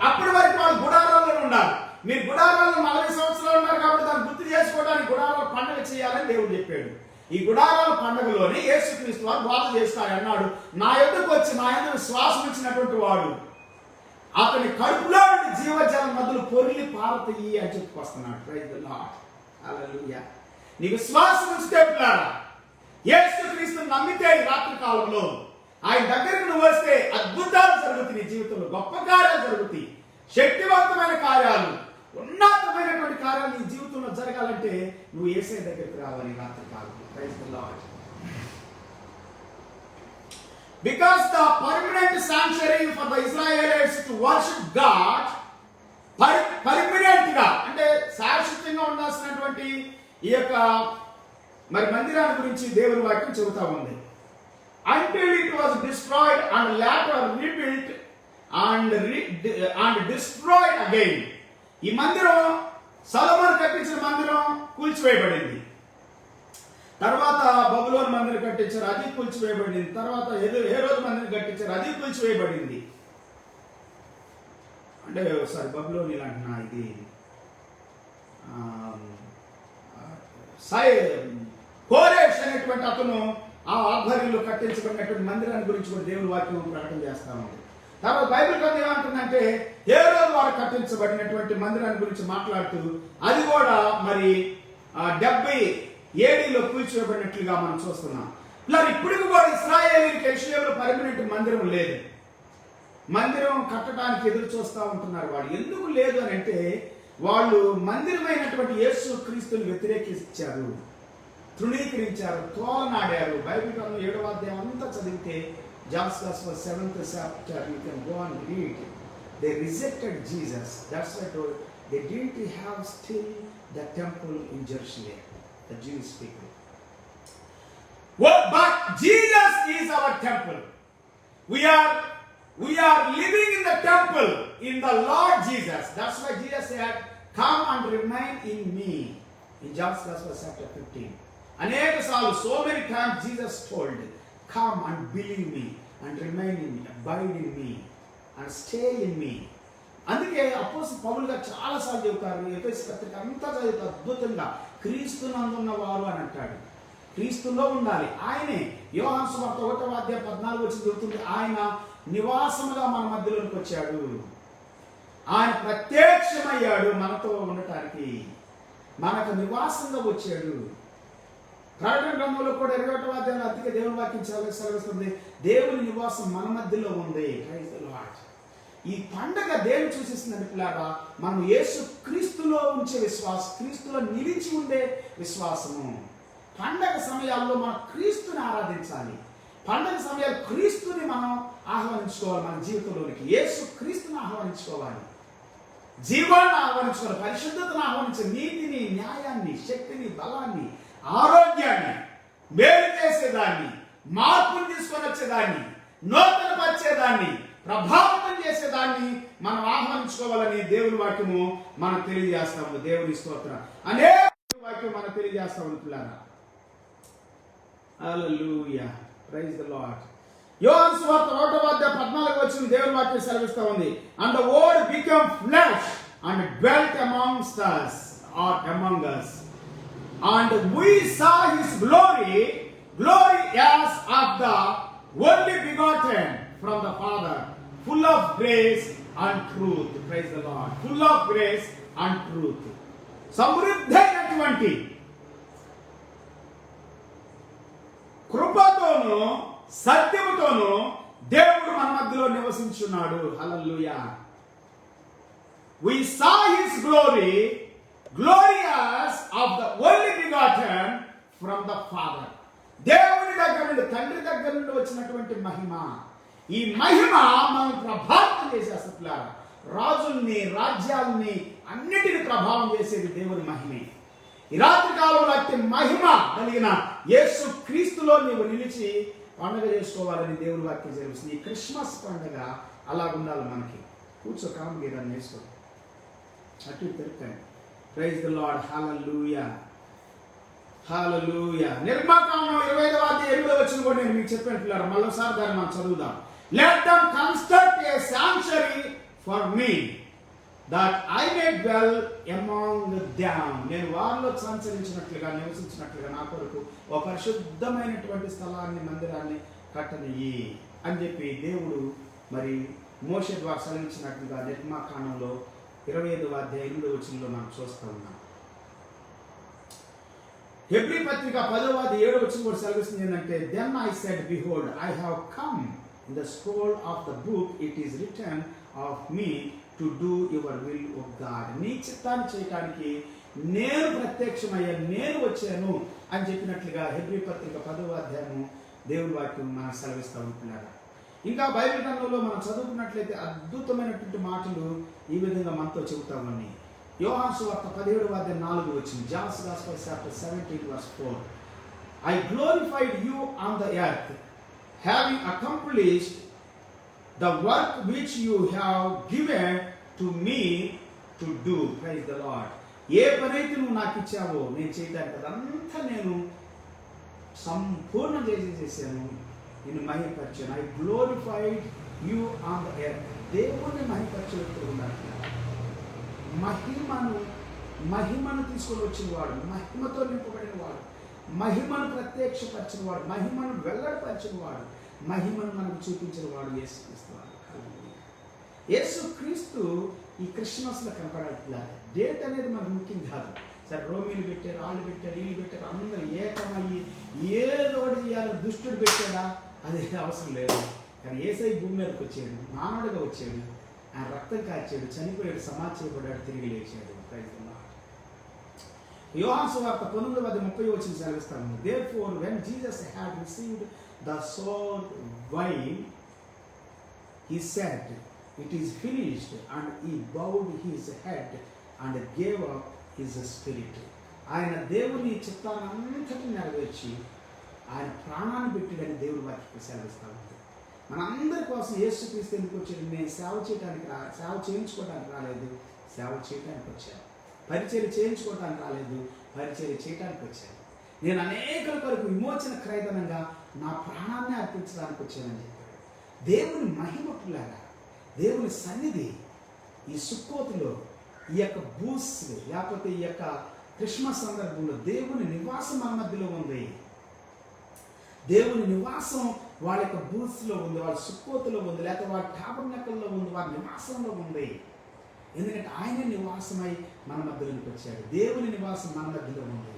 అప్పటి వరకు వాళ్ళు గుడారాల్లో ఉండాలి. మీరు గుడారాల్లో 40 సంవత్సరాలు ఉన్నారు కాబట్టి దాన్ని గుర్తు చేసుకోవడానికి గుడారాల పండుగ చేయాలని దేవుడు చెప్పాడు. ఈ గుడారాల పండుగలోనే యేసుక్రీస్తు వారు బోధ చేస్తారు అన్నాడు, నా యొద్దకు వచ్చి నా యందు విశ్వాసం ఇచ్చినటువంటి వాడు అతని కడుపులో నుండి జీవజల నదులు పొర్లి పారతాయి అని చెప్పుకొస్తున్నాడు. ప్రైజ్ ది లార్డ్, హల్లెలూయా. నీ విశ్వాసం ఉంచితే పిల్లారా, యేసుక్రీస్తుని నమ్మితే ఈ రాత్రి కాలంలో ఆయన దగ్గరికి నువ్వు వస్తే అద్భుతాలు జరుగుతాయి, నీ జీవితంలో గొప్ప కార్యాలు జరుగుతాయి, శక్తివంతమైన కార్యాలు, ఉన్నతమైనటువంటి కార్యాలు నీ జీవితంలో జరగాలంటే నువ్వు యేసయ్య దగ్గరికి రావాలి రాత్రి కాలంలో. Praise the lord. Because the permanent sanctuary for the Israelites to worship God, permanent గా అంటే శాశ్వతంగా ఉండాల్సినటువంటి ఈ యొక్క మరి మందిరాన్ని గురించి దేవుని వాక్యం చెబుతా ఉంది. Until it was destroyed and later rebuilt and destroyed again. ఈ మందిరం సొలొమోను కట్టించిన మందిరం కూల్చివేయబడింది. తర్వాత బబులోను మందిరం కట్టించారు, అది కూల్చివేయబడింది. తర్వాత హేరోదు మందిరం కట్టించారు, అది కూల్చివేయబడింది. అంటే ఒకసారి బబులోని అంటున్నా, ఇది కోరేష్ అనేటువంటి అతను ఆ ఆధ్వర్యంలో కట్టించబడినటువంటి మందిరాన్ని గురించి కూడా దేవుని వాక్యం ప్రకటన చేస్తా ఉంది. తర్వాత బైబిల్ గ్రంథం ఏమంటుందంటే హేరోదు వారు కట్టించబడినటువంటి మందిరాన్ని గురించి మాట్లాడుతూ అది కూడా మరి 70 ADలో కూల్చివేయబడినట్లుగా మనం చూస్తున్నాం. ఇలా ఇప్పటికి కూడా ఇశ్రాయేలీయులకు యెరూషలేములో పర్మనెంట్ మందిరం లేదు. మందిరం కట్టడానికి ఎదురు చూస్తూ ఉంటున్నారు. వాళ్ళు ఎందుకు లేదు అని అంటే వాళ్ళు మందిరమైనటువంటి యేసు క్రీస్తుని వ్యతిరేకించారు, తృణీకరించారు, తోలనాడారు. బైబిల్ గ్రంథం 7వ అధ్యాయం అంతా చదివితే John's Gospel 7th chapter, you can go and read. They rejected Jesus. That's why they didn't have still the temple in Jerusalem, the Jewish people. Well, but Jesus is our temple. We are living in the temple in the Lord Jesus. That's why Jesus said, "Come and remain in me." In John's Gospel chapter 15. Aneka salu, so many times Jesus told, "Come and believe me and remain in me, abide in me and stay in me." అందుకే అపోస్తలుడు పౌలు గారు చాలా సార్లు చెబుతారు, ఎఫెసీ పత్రిక అంతా చదివితే అద్భుతంగా క్రీస్తునందున్న వారు అని అంటాడు. క్రీస్తులో ఉండాలి. ఆయనే యోహాను సువార్త 1వ అధ్యాయం 14 వచ్చి చెబుతుంది, ఆయన నివాసముగా మన మధ్యలోకి వచ్చాడు, ఆయన ప్రత్యక్షమయ్యాడు మనతో ఉండటానికి, మనకు నివాసంగా వచ్చాడు. ప్రకటన గ్రంథంలో కూడా 21వ అధ్యాయంలో అతిగా దేవుని వాక్యం సెలవిస్తుంది, దేవుని నివాసం మన మధ్యలో ఉంది. Praise the lord. ఈ పండగ దేని సూచిస్తుందంటే పిల్లారా, మనం యేసు క్రీస్తులో ఉంచే విశ్వాసం, క్రీస్తులో నిలిచి ఉండే విశ్వాసము. పండగ సమయాల్లో మనం క్రీస్తుని ఆరాధించాలి. పండగ సమయాలు క్రీస్తుని మనం ఆహ్వానించుకోవాలి. మన జీవితంలోనికి యేసు క్రీస్తుని ఆహ్వానించుకోవాలి, జీవాన్ని ఆహ్వానించుకోవాలి, పరిశుద్ధతను ఆహ్వానించాలి, నీతిని, న్యాయాన్ని, శక్తిని, బలాన్ని, ఆరోగ్యాన్ని, మేలు చేసేదాన్ని, మార్పును తీసుకొని వచ్చేదాన్ని, నూతన పరిచేదాన్ని, ప్రభావితం చేసేదాన్ని మనం ఆహ్వానించుకోవాలని దేవుని వాక్యము మనం తెలియజేస్తాము. దేవుని స్తోత్రం అనే వాక్యం మనం తెలియజేస్తాము పిల్లారా. హల్లెలూయా, ప్రైజ్ ది లార్డ్. యోహాను సువార్త 1వ అధ్యాయం 14 వచ్చిన దేవుని వాక్యం సెలవిస్తా ఉంది, and the word became flesh and dwelt amongst us or among us, and we saw his glory as of the only begotten from the Father, full of grace and truth. Praise the Lord. Full of grace and truth. సమృద్ధైనటువంటి కృపతోను సత్యముతోను దేవుడు మన మధ్యలో నివసించున్నాడు. హల్లెలూయా. We saw his glory, glorious of the only begotten from the Father. దేవుని దగ్గర నుండి, తండ్రి దగ్గర నుండి వచ్చినటువంటి మహిమ, ఈ మహిమ మనం ప్రభావితం చేసేస్తున్నా. రాజుల్ని, రాజ్యాలని అన్నిటిని ప్రభావం చేసేది దేవుని మహిమే. ఈ రాత్రి కాలంలో అతి మహిమ కలిగిన యేసు క్రీస్తులో నీవు నిలిచి పండుగ చేసుకోవాలని దేవుని వాక్యం జరుగుతుంది. ఈ క్రిస్మస్ పండుగ అలా ఉండాలి మనకి. కూర్చో, కామెడీ దాన్ని వేసుకో, అటు తిరగండి. Praise the Lord. హల్లెలూయా, హల్లెలూయా. నిర్గమకాండం 25వ అధ్యాయం 8వ వచనం కూడా నేను మీకు చెప్పాను పిల్లలు. మరోసారి దాన్ని మనం చదువుదాం. Let them construct a sanctuary for me that I may dwell among them. నేను వారిలో సంచరించినట్లుగా, నివసించినట్లుగా నా కొరకు ఒక పరిశుద్ధమైనటువంటి స్థలాన్ని, మందిరాన్ని కట్టనియ్యి అని చెప్పి దేవుడు మరి మోషే ద్వారా సెలవించినట్లుగా నిర్గమకాండంలో 25వ అధ్యాయం 8వ వచనంలో మనం చూస్తూ ఉన్నాం. హెబ్రీ పత్రిక 10వ అధ్యాయం 7వ వచనం కూడా సెలవిస్తుంది ఏంటంటే, then I said, behold, I have come in the scroll of the book, it is written of me to do your will, O God. నీ చిత్తాన్ని చేయడానికి నేను ప్రత్యక్షమయ్యాను, నేను వచ్చాను అని చెప్పినట్లుగా హెబ్రీ పత్రిక 10వ అధ్యాయము దేవుని వాక్యం మనకు సెలవిస్తూ ఉంటున్నారు. ఇంకా బైబిల్ గ్రంథంలో మనం చదువుకున్నట్లయితే అద్భుతమైనటువంటి మాటలు ఈ విధంగా మనతో చెబుతామని. యోహాను సువార్త 17వ అధ్యాయం 4వ వచనం, John's Gospel chapter 17 verse 4. I glorified you on the earth, having accomplished the work which you have given to me to do. Praise the Lord. ఏ పనైతే నువ్వు నాకు ఇచ్చావో నేను చేయడానికి అదంతా నేను సంపూర్ణం చేసేసాను, నేను మహిమపరిచాను. I glorified you on the earth. దేవుణ్ణి మహిమపరచు ఉన్నాడు. మహిమను తీసుకొని వచ్చిన వాడు, మహిమతో నింపబడిన వాడు, మహిమను ప్రత్యక్షపరిచిన వాడు, మహిమను వెల్లడిపరిచిన వాడు, మహిమను మనకు చూపించిన వాడు యేసుక్రీస్తు వాడు. యేసుక్రీస్తు ఈ క్రిస్మస్లో కనపడట్లేదు. డేట్ అనేది మనకు ముఖ్యం కాదు. సరే, రోమీలు పెట్టారు, వాళ్ళు పెట్టారు, వీళ్ళు పెట్టారు, అందరూ ఏకమయ్యి ఏదో ఒకటి చేయాలి. దుష్టుడు పెట్టాడా, అది అవసరం లేదు. కానీ యేసయ్య భూమి మీదకి వచ్చాడు, మానవుడిగా వచ్చాడు, ఆయన రక్తం కాచాడు, చనిపోయాడు, సమాధి చేయబడ్డాడు, తిరిగి లేచాడు. Praise the lord. యోహాను సువార్త 19:30 వచనం సెలవిస్తాము. Therefore when Jesus had received the sour wine, he said, it is finished, and he bowed his head and gave up his spirit. ఆయన దేవుని చిత్తానంతటిని నెరవేర్చి ఆయన ప్రాణాన్ని పెట్టాడని దేవుని వాక్యం సెలవిస్తా ఉంది. మనందరి కోసం యేసుక్రీస్తు ఎందుకు వచ్చాడు? నేను సేవ చేయించుకోవడానికి రాలేదు, సేవ చేయడానికి వచ్చాను. పరిచర్య చేయించుకోవడానికి రాలేదు, పరిచర్య చేయడానికి వచ్చాను. నేను అనేకుల కొరకు విమోచన క్రయధనంగా నా ప్రాణాన్ని అర్పించడానికి వచ్చానని చెప్పాడు. దేవుని మహిమలాగా, దేవుని సన్నిధి ఈ సుక్కోతులో, ఈ యొక్క బూస్ లేకపోతే ఈ యొక్క క్రిస్మస్ సందర్భంలో దేవుని నివాసం మన మధ్యలో ఉంది. దేవుని నివాసం వాళ్ళ యొక్క బూత్స్లో ఉంది, వాళ్ళ సుక్కోతులో ఉంది, లేకపోతే వాళ్ళ టాబర్నకల్లో ఉంది, వాళ్ళ నివాసంలో ఉంది. ఎందుకంటే ఆయన నివాసమై మన మధ్యలోకి వచ్చాడు. దేవుని నివాసం మన మధ్యలో ఉంది.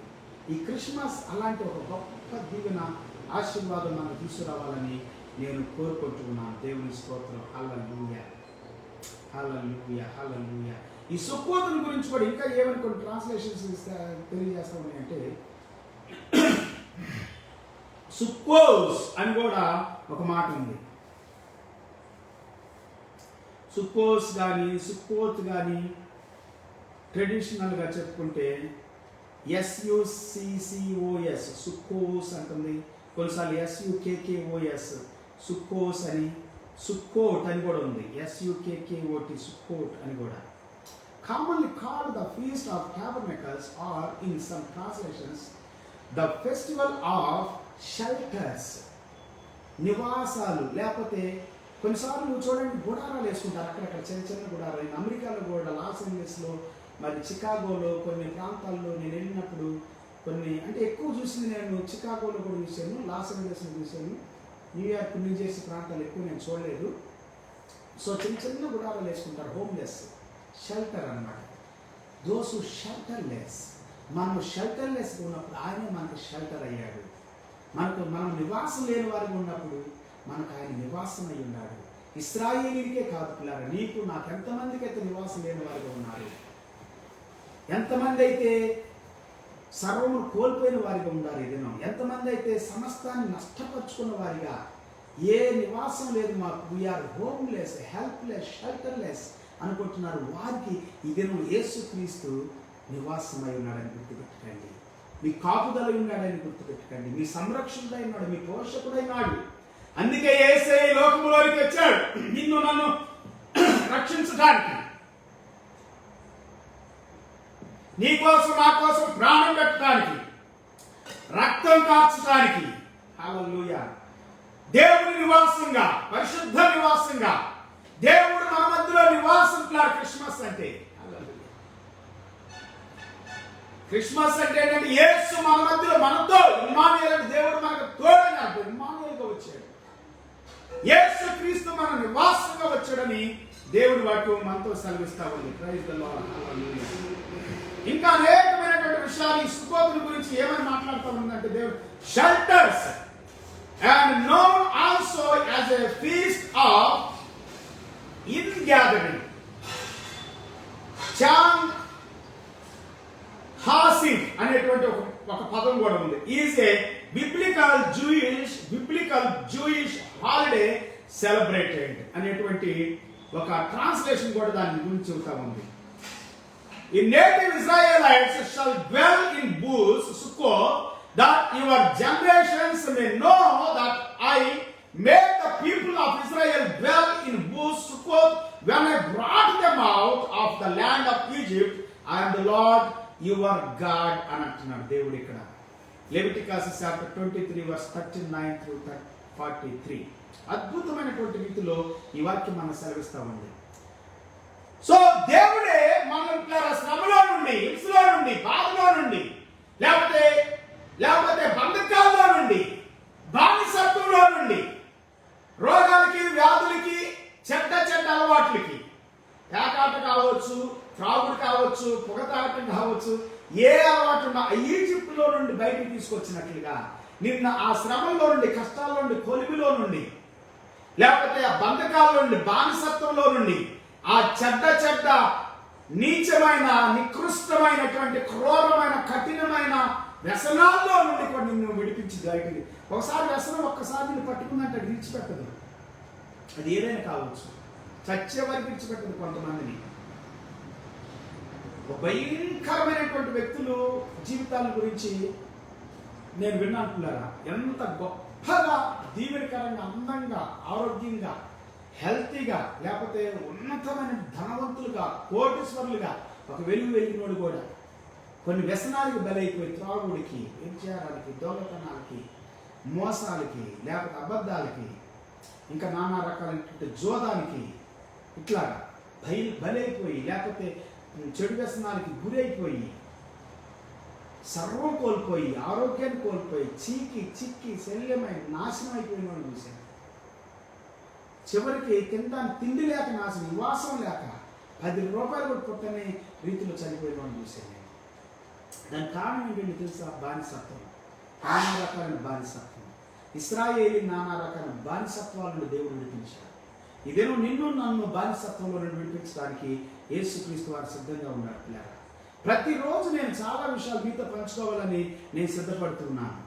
ఈ క్రిస్మస్ అలాంటి ఒక గొప్ప దీవెన, ఆశీర్వాదం మనకు తీసుకురావాలని నేను కోరుకుంటున్నాను. దేవుని స్తోత్రం. హల్లెలూయా, హల్లెలూయా, హల్లెలూయా. ఈ సుక్కోతుల గురించి కూడా ఇంకా ఏమైనా కొన్ని ట్రాన్స్లేషన్స్ తెలియజేస్తా ఉన్నాయంటే, సుక్కోస్ అని కూడా ఒక మాట ఉంది. సుక్కోస్ కానీ సుక్కోత్ కానీ ట్రెడిషనల్గా చెప్పుకుంటే SUCCOS సుక్కోస్ అంటుంది, కొన్నిసార్లు SUKKOS సుక్కోస్ అని, సుక్కోట్ అని కూడా ఉంది, SUKKOT సుక్కోట్ అని కూడా. Commonly called the Feast of Tabernacles, or in some translations the Festival of Shelters. నివాసాలు, లేకపోతే కొన్నిసార్లు నువ్వు చూడండి గుడారాలు వేసుకుంటారు అక్కడక్కడ, చిన్న చిన్న గుడారాలు. అమెరికాలో కూడా లాస్ ఏంజల్స్లో, మరి చికాగోలో, కొన్ని ప్రాంతాల్లో నేను వెళ్ళినప్పుడు కొన్ని, అంటే ఎక్కువ చూసింది నేను చికాగోలో కూడా చూశాను, లాస్ ఏంజల్స్లో చూశాను, న్యూయార్క్, న్యూజెర్సీ ప్రాంతాలు ఎక్కువ నేను చూడలేదు. సో చిన్న చిన్న గుడారాలు వేసుకుంటారు, హోమ్లెస్, షెల్టర్ అన్నమాట. దోసు షెల్టర్లెస్. మనం షెల్టర్లెస్ ఉన్నప్పుడు ఆయన మనకు షెల్టర్ అయ్యాడు. మనం నివాసం లేని వారికి ఉన్నప్పుడు మనకు ఆయన నివాసం అయి ఉన్నాడు. ఇశ్రాయేలీకే కాదు పిల్లారా, నీకు నాకు ఎంతమందికి అయితే నివాసం లేని వారిగా ఉన్నారు, ఎంతమంది అయితే సర్వము కోల్పోయిన వారిగా ఉన్నారు ఈ దినం, ఎంతమంది అయితే సమస్తాన్ని నష్టపరుచుకున్న వారిగా ఏ నివాసం లేదు మాకు, వీఆర్ హోమ్లెస్, హెల్ప్లెస్, షెల్టర్లెస్ అనుకుంటున్నారు. వారికి ఈ దినం యేసుక్రీస్తు నివాసమై ఉన్నాడని గుర్తుపెట్టుకోండి. మీ కాపుదల ఉన్నాడని గుర్తుపెట్టుకోండి. మీ సంరక్షకుడై ఉన్నాడు, మీ పోషకుడైనాడు. అందుకే యేసే లోకములోకి వచ్చాడు, నిన్ను నన్ను రక్షించడానికి, నీ కోసం నా కోసం ప్రాణం పెట్టడానికి, రక్తం కార్చడానికి. హల్లెలూయా. దేవుని నివాసంగా, పరిశుద్ధ నివాసంగా దేవుడు మన మధ్యలో నివాసింటున్నారు. క్రిస్మస్ అంటే క్రిస్మస్ అంటే ఏంటంటే యేసు మన మధ్యలో మనతో, ఇమ్మానుయేలు అంటే దేవుడు మనకు తోడని అర్థం. ఇమ్మానుయేలుగా వచ్చాడు, యేసు క్రీస్తు మన నివాసంగా వచ్చాడని దేవుడి వాక్యం మనతో సెలవిస్తా ఉంది. Praise the Lord. హల్లెలూయా. ఇంకా అనేకమైనటువంటి విషయాలు ఈ సుక్కోతుల గురించి ఏమని మాట్లాడుతూ ఉందంటే, దేవుడు shelters and known also as a feast of ingathering. చాంగ్ హాసిఫ్ అనేటువంటి ఒక పదం కూడా ఉంది. Is a biblical Jewish holiday celebrated అనేటువంటి ఒక ట్రాన్స్లేషన్ కూడా దాని గురించి చెబుతా ఉంది. In native Israelites shall dwell in booths, Sukkot, that your generations may know that I made the people of Israel dwell in booths, Sukkot, when I brought them out of the land of Egypt. I am the Lord your God అని అంటున్నాడు దేవుడు ఇక్కడ. Leviticus chapter 23 verse 39 through 43. అద్భుతమైనటువంటి రీతిలో ఈ వాక్యం మనం సెలవిస్తా ఉంది. సో దేవుడే మన శ్రమలో నుండి, హింసలో నుండి, బాధలో నుండి, లేకపోతే బంధకాల్లో నుండి, బానిసత్వంలో నుండి, రోగాలకి, వ్యాధులకి, చెడ్డ అలవాట్లకి, పేకాట కావచ్చు, త్రాగుడు కావచ్చు, పొగతాటం కావచ్చు, ఏ అలవాటు ఉన్నా ఈజిప్టులో నుండి బయటికి తీసుకొచ్చినట్లుగా నిన్న ఆ శ్రమంలో నుండి, కష్టాల్లో నుండి, కొలిమిలో నుండి, లేకపోతే ఆ బంధకాల్లో నుండి, బానిసత్వంలో నుండి, ఆ చెడ్డ నీచమైన, నికృష్టమైనటువంటి, క్రూరమైన, కఠినమైన వ్యసనాల్లో నుండి కూడా నిన్ను విడిపించి బయటికి. ఒకసారి వ్యసనం ఒక్కసారి నిన్ను పట్టుకుందంటే విడిచిపెట్టదు. అది ఏదైనా కావచ్చు, చచ్చే వరకు విడిచిపెట్టదు. కొంతమందిని భయంకరమైనటువంటి వ్యక్తులు జీవితాల గురించి నేను విన్నానుకున్నారా, ఎంత గొప్పగా, దీవెనకరంగా, అందంగా, ఆరోగ్యంగా, హెల్తీగా, లేకపోతే ఉన్నతమైన ధనవంతులుగా, కోటీశ్వరులుగా, ఒక వెలిగినోడు కూడా కొన్ని వ్యసనాలకి బలైపోయి, త్రాగుడికి, వ్యభిచారాలకి, దొంగతనాలకి, మోసాలకి, లేకపోతే అబద్ధాలకి, ఇంకా నానా రకాలైనటువంటి జోదానికి ఇట్లా బలైపోయి, లేకపోతే చెడు వ్యసనాలకి గురైపోయి, సర్వం కోల్పోయి, ఆరోగ్యాన్ని కోల్పోయి, చిక్కి శల్యమై నాశనం అయిపోయిన వాళ్ళు చూశాను. చివరికి తినడానికి తిండి లేక నాశనం, నివాసం లేక 10 రూపాయలు కూడా పుట్టనే రీతిలో చనిపోయిన వాళ్ళు చూశాను. దానికి కారణం ఏంటంటే తెలుసా? బానిసత్వం, నానా రకాలైన బానిసత్వం. ఇశ్రాయేలీ నానా రకాల బానిసత్వాల నుండి దేవుడు విడిపించాడు. ఇదేమో నిన్ను నన్ను బానిసత్వంలో నుండి విడిపించడానికి యేసుక్రీస్తు వారు సిద్ధంగా ఉన్నారు. పిల్లరా, ప్రతిరోజు నేను చాలా విషయాలు మీతో పంచుకోవాలని నేను సిద్ధపడుతున్నాను.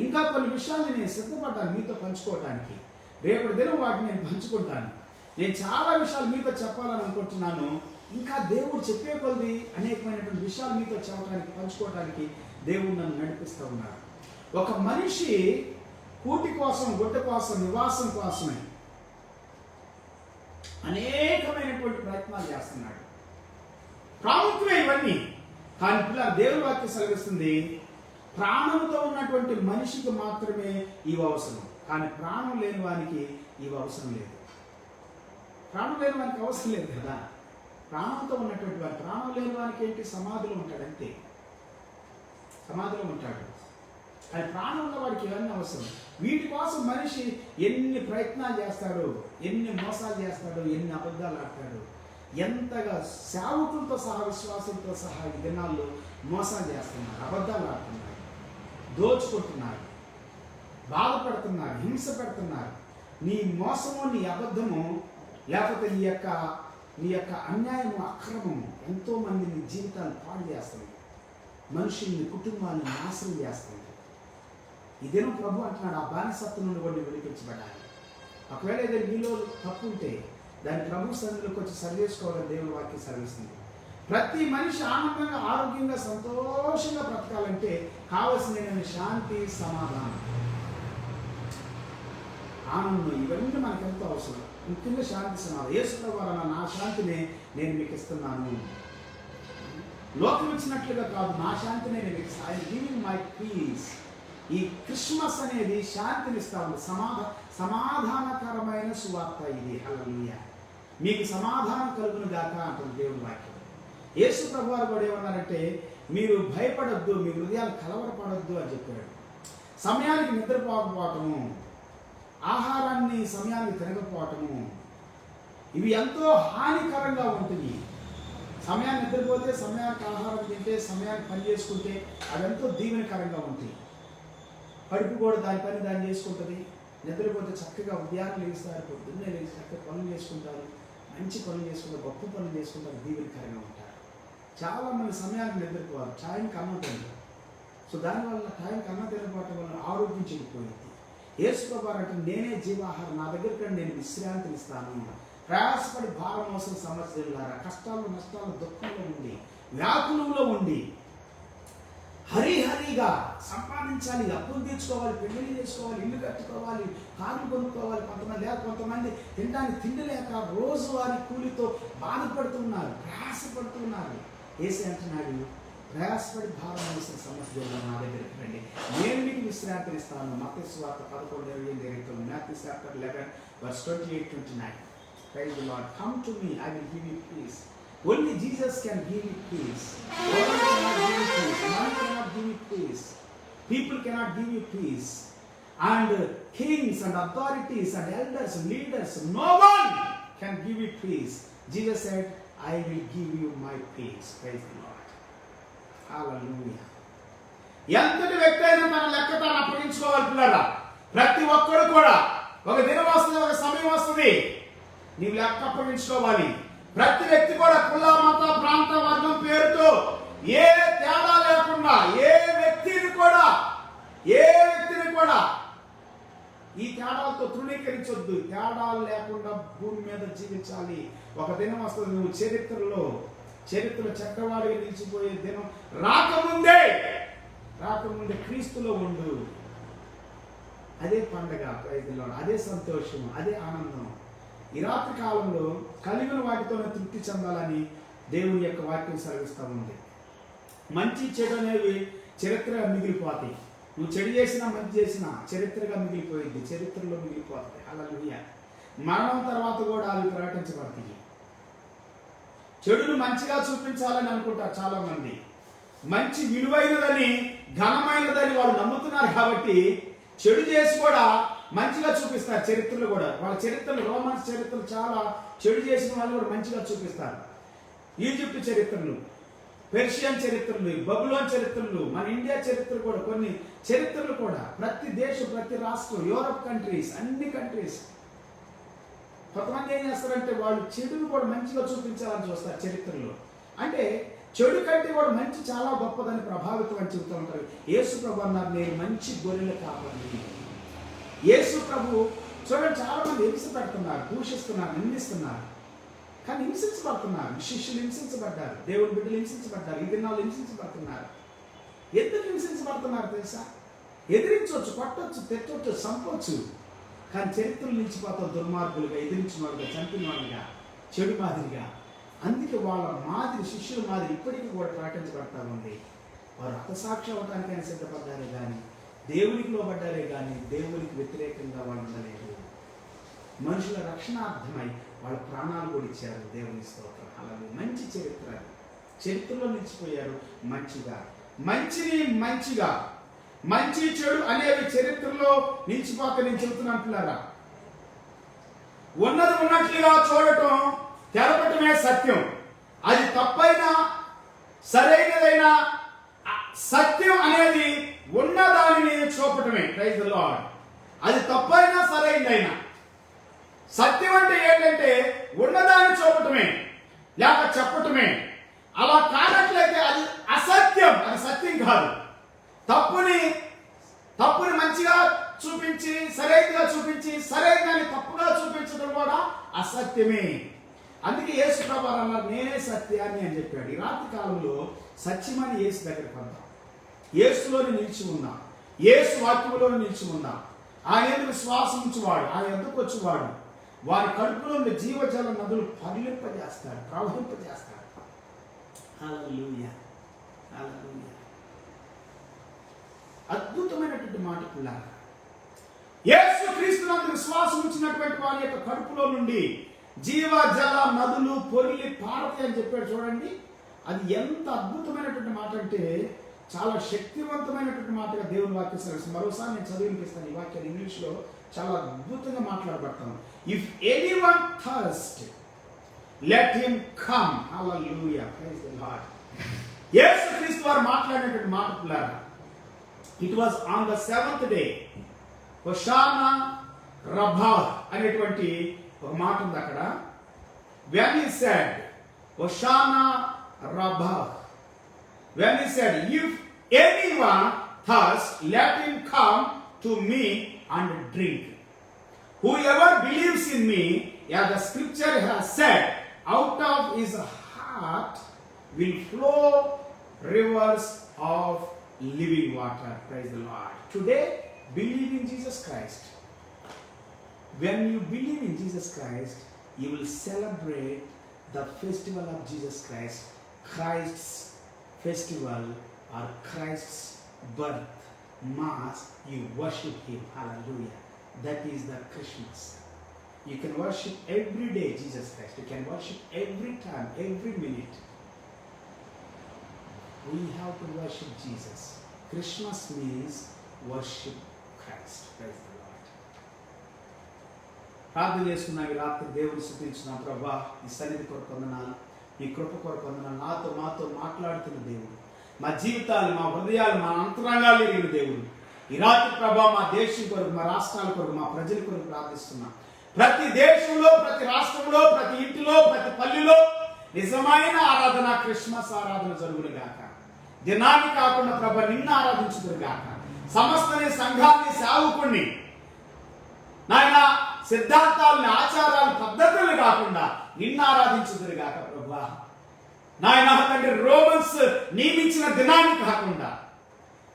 ఇంకా కొన్ని విషయాలు నేను సిద్ధపడ్డాను మీతో పంచుకోవడానికి. రేపటి దినం వాటిని నేను పంచుకుంటాను. నేను చాలా విషయాలు మీతో చెప్పాలని అనుకుంటున్నాను. ఇంకా దేవుడు చెప్పే కొద్ది అనేకమైనటువంటి విషయాలు మీతో చెప్పడానికి, పంచుకోవడానికి దేవుడు నన్ను నడిపిస్తూ ఉన్నాడు. ఒక మనిషి కూటి కోసం, గుడ్డ కోసం, నివాసం కోసమే అనేకమైనటువంటి ప్రయత్నాలు చేస్తున్నాడు. ప్రాముఖ్యమే ఇవన్నీ. కానీ పిల్లలు, దేవుని వాక్యం సెలవిస్తుంది, ప్రాణంతో ఉన్నటువంటి మనిషికి మాత్రమే ఇవి అవసరం, కానీ ప్రాణం లేని వానికి ఇవి అవసరం లేదు. ప్రాణం లేని వానికి అవసరం లేదు కదా. ప్రాణంతో ఉన్నటువంటి వాడు, ప్రాణం లేని వానికి ఏంటి? సమాధిలో ఉంటాడు, అంతే, సమాధిలో ఉంటాడు. కానీ ప్రాణం ఉన్న వాడికి ఇవన్నీ అవసరం. వీటి కోసం మనిషి ఎన్ని ప్రయత్నాలు చేస్తాడో, ఎన్ని మోసాలు చేస్తాడో, ఎన్ని అబద్ధాలు ఆడతాడు, ఎంతగా సేవకులతో సహా, విశ్వాసంతో సహా ఈ దినాల్లో మోసాలు చేస్తున్నారు, అబద్ధాలు ఆడుతున్నారు, దోచుకుంటున్నారు, బాధపడుతున్నారు, హింస పెడుతున్నారు. నీ మోసము, నీ అబద్ధము, లేకపోతే నీ యొక్క అన్యాయము, అక్రమము ఎంతో మందిని జీవితాలు పాడు చేస్తుంది, మనుషుల్ని, కుటుంబాన్ని నాశనం చేస్తుంది. ఈ దినం ప్రభు అంటున్నాడు, ఆ బానిసత్వం నుండి కూడా విడిపించబడాలి. ఒకవేళ ఏదైనా నీలో తప్పు ఉంటే దాన్ని ప్రభు సన్నిధిలోకి వచ్చి సరి చేసుకోవాలని దేవుని వాక్యం సెలవిస్తుంది. ప్రతి మనిషి ఆనందంగా, ఆరోగ్యంగా, సంతోషంగా బ్రతకాలంటే కావలసిన శాంతి, సమాధానం, ఆనందం, ఇవన్నీ మనకు ఎంతో అవసరం. ముఖ్యంగా శాంతి, సమాధానం. యేసు ప్రభువా నా శాంతిని నేను మీకు ఇస్తున్నాను, లోకం ఇచ్చినట్లుగా కాదు, నా శాంతిని నేను మీకు ఐ గివింగ్ మై పీస్. ఈ క్రిస్మస్ అనేది శాంతిని ఇస్తా ఉంది. సమాధానకరమైన సువార్త ఇది. హల్లెలూయా. మీకు సమాధానం కలుగును గాక అంటుంది దేవుని వాక్యం. యేసు ప్రభువారు కూడా ఏమన్నారంటే, మీరు భయపడొద్దు, మీ హృదయాలు కలవరపడొద్దు అని చెప్పాడు. సమయానికి నిద్రపోకపోవటము, ఆహారాన్ని సమయానికి తినకపోవటము, ఇవి ఎంతో హానికరంగా ఉంటుంది. సమయాన్ని నిద్రపోతే, సమయానికి ఆహారం తింటే, సమయానికి పని చేసుకుంటే అదెంతో దీవెనకరంగా ఉంటుంది. కడుపు కూడా దాని పని దాన్ని చేసుకుంటుంది. నిద్రపోతే చక్కగా ఉదయాన్నే లేస్తారు, పొద్దున్నే లేచి చక్కగా పనులు చేసుకుంటారు, మంచి పనులు చేసుకుంటారు, గొప్ప పనులు చేసుకుంటారు, దీవెనకరంగా ఉంటారు. చాలామంది సమయానికి నిద్రపోవాలి, టైంకి అన్నం తినరు. సో దానివల్ల టైంకి అన్నం తినకపోవటం వల్ల ఆరోగ్యం చెడిపోయింది. యేసు ప్రభువారు అంటే, నేనే జీవాహారం, నా దగ్గరికి నేను విశ్రాంతిని ఇస్తాను. ప్రయాసపడి భారం మోసిన సమస్యలారా, కష్టాలు, నష్టాలు, దుఃఖంలో ఉండి, వ్యాకులంలో ఉండి, హరిహరిగా సంపాదించాలి, అప్పులు తీర్చుకోవాలి, పెళ్లి చేసుకోవాలి, ఇల్లు కట్టుకోవాలి, కార్లు కొనుక్కోవాలి. కొంతమంది తినడానికి తిండి లేక రోజువారీ కూలితో బాధపడుతున్నారు, ప్రయాసపడుతున్నారు. యేసు అంటున్నాడు, ప్రయాసపడి భారం మోసిన సమస్యలు నా దగ్గరికి రండి, నేను మీకు విశ్రాంతిని ఇస్తాను. మత్తయి సువార్త 11:28, Matthew chapter 11 verse 28-29. Praise the Lord. Come to me, I will give you peace. Only Jesus can give you peace. God cannot give you peace. Man cannot give you peace. People cannot give you peace. And kings and authorities and elders and leaders, no one can give you peace. Jesus said, I will give you my peace. Praise the Lord. Hallelujah. ఎంతటి వ్యక్తి అయినా తన లెక్క తాను అప్పగించుకోవాలి పిల్లరా. ప్రతి ఒక్కరు కూడా ఒక దినం వస్తుంది, ఒక సమయం వస్తుంది, నీవు లెక్క అప్పగించుకోవాలి. ప్రతి వ్యక్తి కూడా కుల, మత, ప్రాంత, వర్గం పేరుతో ఏ తేడా లేకుండా ఏ వ్యక్తిని కూడా ఈ తేడాలతో తృణీకరించొద్దు. తేడాలు లేకుండా భూమి మీద జీవించాలి. ఒక దినం వస్తుంది, నువ్వు చరిత్రలో చక్రవాడిగా నిలిచిపోయే దినం రాకముందే క్రీస్తులో ఉండు. అదే పండగ, అదే సంతోషం, అదే ఆనందం. ఈ రాత్రి కాలంలో కలిగిన వాటితోనే తృప్తి చెందాలని దేవుని యొక్క వాక్యం సెలవిస్తూ ఉంది. మంచి చెడు అనేవి చరిత్రగా మిగిలిపోతాయి. నువ్వు చెడు చేసినా మంచి చేసినా చరిత్రగా మిగిలిపోయింది, చరిత్రలో మిగిలిపోతుంది. హల్లెలూయా. మరణం తర్వాత కూడా అవి ప్రకటించబడతాయి. చెడును మంచిగా చూపించాలని అనుకుంటారు చాలా మంది. మంచి విలువైనదని, ఘనమైనదని వాళ్ళు నమ్ముతున్నారు కాబట్టి చెడు చేసి కూడా మంచిగా చూపిస్తారు. చరిత్రలు కూడా వాళ్ళ చరిత్రలు, రోమన్స్ చరిత్రలు చాలా చెడు చేసిన వాళ్ళు కూడా మంచిగా చూపిస్తారు. ఈజిప్ట్ చరిత్రలు, పెర్షియన్ చరిత్రలు, బబులోన్ చరిత్రలు, మన ఇండియా చరిత్ర కూడా, కొన్ని చరిత్రలు కూడా ప్రతి దేశం, ప్రతి రాష్ట్రం, యూరప్ కంట్రీస్, అన్ని కంట్రీస్ కొంతమంది ఏం చేస్తారంటే వాళ్ళు చెడును కూడా మంచిగా చూపించాలని చూస్తారు చరిత్రలో. అంటే చెడు కంటే కూడా మంచి చాలా గొప్పదని ప్రభావితం అని చెబుతూ ఉంటారు. యేసు ప్రభు అన్నారు, నేను మంచి గొర్రెల కాపరిని. యేసు ప్రభు చూడండి, చాలా మంది హింస పెడుతున్నారు, దూషిస్తున్నారు, నిందిస్తున్నారు. కానీ హింసించబడుతున్నారు. శిష్యులు హింసించబడ్డారు, దేవుని బిడ్డలు హింసించబడ్డారు, ఈ దినాలు హింసించబడుతున్నారు. ఎందుకు హింసించబడుతున్నారు తెలుసా? ఎదిరించవచ్చు, కొట్టవచ్చు, తిట్టవచ్చు, చంపవచ్చు. కానీ చరిత్రలు నిలిచిపోతాం దుర్మార్గులుగా, ఎదిరించిన వాళ్ళుగా, చంపిన వాళ్ళుగా, చెడు మాదిరిగా. అందుకే వాళ్ళ మాదిరి, శిష్యుల మాదిరి ఇప్పటికీ కూడా ప్రకటించబడతా ఉంది. వారు హతసాక్షి అవడానికి ఆయన సిద్ధపడ్డారే కానీ, దేవునికి లోబడ్డారే కానీ దేవునికి వ్యతిరేకంగా వాళ్ళు ఉండలేదు. మనుషుల రక్షణార్థమై వాళ్ళ ప్రాణాలు కూడా ఇచ్చారు. దేవుని స్తోత్రం. అలాగే మంచి చరిత్రలో నిలిచిపోయారు. మంచిగా మంచి చెడు అనేవి చరిత్రలో నిలిచిపోతే నేను చెబుతున్నాను పిల్లారా. ఉన్నది ఉన్నట్లుగా చూడటం, తెలపటమే సత్యం. అది తప్పైనా సరైనదైనా సత్యం అనేది ఉన్నదానిని చూపటమే. Praise the lord. అది తప్పైనా సరైనదైనా సత్యం అంటే ఏంటంటే ఉన్నదాన్ని చూపటమే, లేక చెప్పటమే. అలా కానట్లయితే అది అసత్యం, అది సత్యం కాదు. తప్పుని మంచిగా చూపించి, సరైనగా చూపించి, సరైనదాన్ని తప్పుగా అందుకే యేసు ప్రభువారు అన్నారు, నేనే సత్యాన్ని అని చెప్పాడు. ఈ రాత్రి కాలంలో సత్యమని యేసు దగ్గరికి వద్దాం. యేసులోని నిలిచి ఉన్నా, యేసు వాక్యములోని నిలిచి ఉన్నా, ఆయన ఎందుకు విశ్వాసం ఉంచువాడు, ఆయన ఎందుకు వచ్చేవాడు వారి కడుపులో ఉన్న జీవజల నదులు పరిలింపజేస్తాడు, ప్రవహింపజేస్తాడు. హల్లెలూయా, హల్లెలూయా. అద్భుతమైనటువంటి మాట పిల్లారా, యేసుక్రీస్తునందు విశ్వాసం ఉంచినటువంటి వారి యొక్క కడుపులో నుండి జీవజల నదులు పొర్లి పారతాయి అని చెప్పాడు. చూడండి, అది ఎంత అద్భుతమైనటువంటి మాట అంటే చాలా శక్తివంతమైనటువంటి మాటగా దేవుని వాక్యం సెలవు. మరోసారి నేను చదివినిపిస్తాను ఈ వాక్యాన్ని. ఇంగ్లీష్లో చాలా అద్భుతంగా మాట్లాడబడతాను. If anyone thirst let him come. హల్లెలూయా, ప్రైజ్ ది లార్డ్. యేసుక్రీస్తు వారు మాట్లాడినటువంటి మాట పిల్లారా, it was on the 7th day. హోషానా రబ్బా అనేటువంటి ఒక మాట ఉంది అక్కడ. when he said హోషానా రబ్బా, when he said if anyone thirst let him come to me and drink. Whoever believes in me, as the scripture has said, out of his heart will flow rivers of living water. Praise the Lord. Today, believe in Jesus Christ. When you believe in Jesus Christ, you will celebrate the festival of Jesus Christ, Christ's festival or Christ's birth, Mass. You worship Him. Hallelujah. That is the Christmas. You can worship every day Jesus Christ. You can worship every time, every minute. We have to worship Jesus. Christmas means worship Christ. Praise the Lord. ప్రార్థన చేసుకున్నాం ఈ రాత్రి. దేవుని స్తుతించున్నాం. ప్రభా, ఈ సన్నిధి కొరకు వందనాలు, ఈ కృప కొరకు వందనాలు. మాతో మాట్లాడుతున్న దేవుడు, మా జీవితాలు, మా హృదయాలు, మా అంతరంగాలు ఎరిగిన దేవుడు. ఈ రాత్రి ప్రభా, మా దేశం కొరకు, మా రాష్ట్రాల కొరకు, మా ప్రజల కొరకు ప్రార్థిస్తున్నాం. ప్రతి దేశంలో, ప్రతి రాష్ట్రంలో, ప్రతి ఇంటిలో, ప్రతి పల్లిలో నిజమైన ఆరాధన, క్రిస్మస్ ఆరాధన జరుగును గాక. దినాన్ని కాకుండా ప్రభ నిన్ను ఆరాధించుదురు గాక. సమస్తని సంఘాన్ని, సేవకుణ్ణి నాయన సిద్ధాంతాలని, ఆచారాలు, పద్ధతులు కాకుండా నిన్ను ఆరాధించుదురు గాక ప్రభా. నాయన తండ్రి, రోమన్స్ నియమించిన దినాన్ని కాకుండా,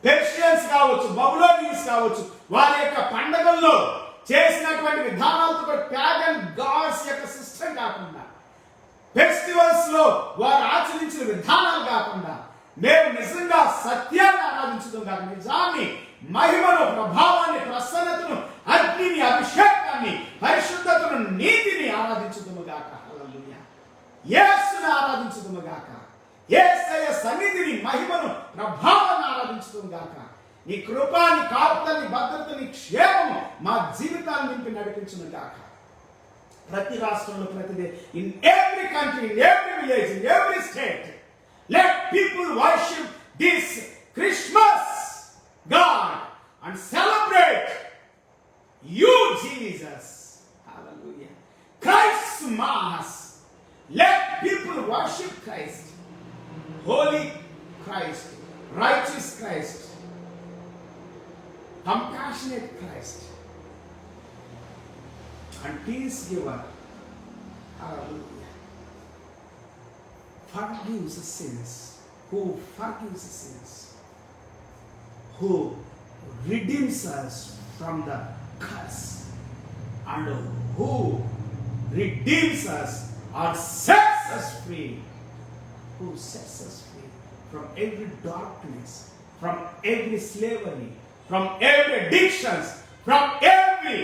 పెర్షియన్స్ కావచ్చు, బబులోనియన్స్ కావచ్చు, వారి యొక్క పండగల్లో చేసినటువంటి విధానాలతో ప్యాగన్ గాడ్స్ యొక్క సిస్టమ్ కాకుండా, ఫెస్టివల్స్ లో వారు ఆచరించిన విధానాలు కాకుండా మేము నిజంగా సత్యాన్ని ఆరాధించడం కాక, నిజాన్ని, మహిమను, ప్రభావాన్ని, ప్రసన్నతను, అగ్నిని, అభిషేకాన్ని, పరిశుద్ధతను, నీతిని ఆరాధించుదుము గాక. హల్లెలూయా. యేసుని ఆరాధించుదుము గాక. యేసయ్య సన్నిధిని, మహిమను, ప్రభావాన్ని ఆరాధించుదుము గాక. నీ కృప, నీ కాపుదల, నీ భద్రత, నీ క్షేమము మా జీవితాన్ని నింపి నడిపించును గాక. ప్రతి రాష్ట్రంలో, ప్రతి in every country, in every village, in every state, let people worship this Christmas God and celebrate you, Jesus. Hallelujah. Christ's Mass. Let people worship Christ, Holy Christ, righteous Christ, compassionate Christ, and peace giver. Hallelujah. Forgives sins, who forgives sins, who redeems us from the curse, and who redeems us or sets us free, who sets us free from every darkness, from every slavery, from every addictions, from every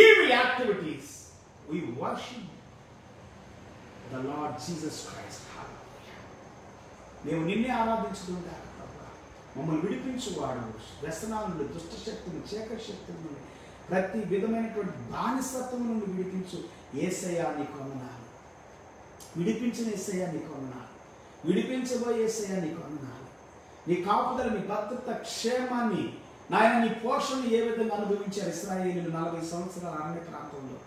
evil activities. We worship the Lord Jesus Christ. మేము నిన్నే ఆరాధించుకుంటారు ప్రభా. మమ్మల్ని విడిపించువాడు వ్యసనాల నుండి, దుష్ట శక్తులు, చీకటి శక్తుల నుండి, ప్రతి విధమైనటువంటి బానిసత్వం నుండి విడిపించు యేసయ్యా నీకు వందనాలు. విడిపించిన యేసయ్యా నీకు వందనాలు. విడిపించబోయే యేసయ్యా నీకు వందనాలు. నీ కాపుదల, నీ భద్రత, క్షేమాన్ని, నాయన నీ పోషణ ఏ విధంగా అనుభవించారు ఇశ్రాయేలీయులు 40 సంవత్సరాల అరణ్య ప్రాంతంలో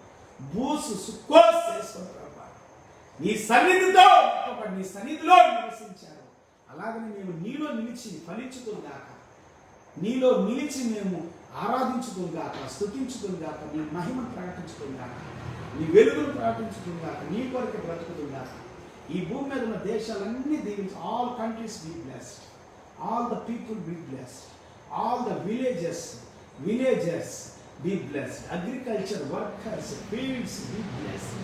బూసు సుక్కోస్ చేసుకుని ప్రభా నీ సన్నిధితో, నీ సన్నిధిలో నివసించారు. అలాగని మేము నీలో నిలిచి ఫలించుతుంది గాక, నీలో నిలిచి మేము ఆరాధించుతుంది గాక, స్తుతించుతుంది గాక, నీ మహిమను ప్రకటించుతుంది గాక. నీ వెలుగును ప్రకటించుతుందాక, నీ కొరకు బ్రతుకుతుందాక. ఈ భూమి మీద ఉన్న దేశాలన్నీ దీవించి, all countries be blessed, all the people be blessed, all the villages be blessed, agriculture workers, fields be blessed,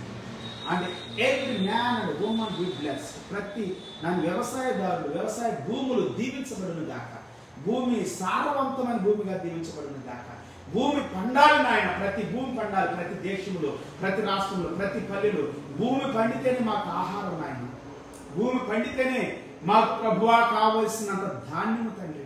and every man and woman be blessed. ప్రతి వ్యవసాయదారులు, వ్యవసాయ భూములు దీవించబడును గాక. భూమి సారవంతమైన భూమిగా దీవించబడును గాక. భూమి పండాలి నాయన, ప్రతి భూమి పండాలి. ప్రతి దేశంలో, ప్రతి రాష్ట్రంలో, ప్రతి పల్లెలో భూమి పండితేనే మాకు ఆహారం నాయన. భూమి పండితేనే మాకు ప్రభువా కావలసినంత ధాన్యము తండ్రి.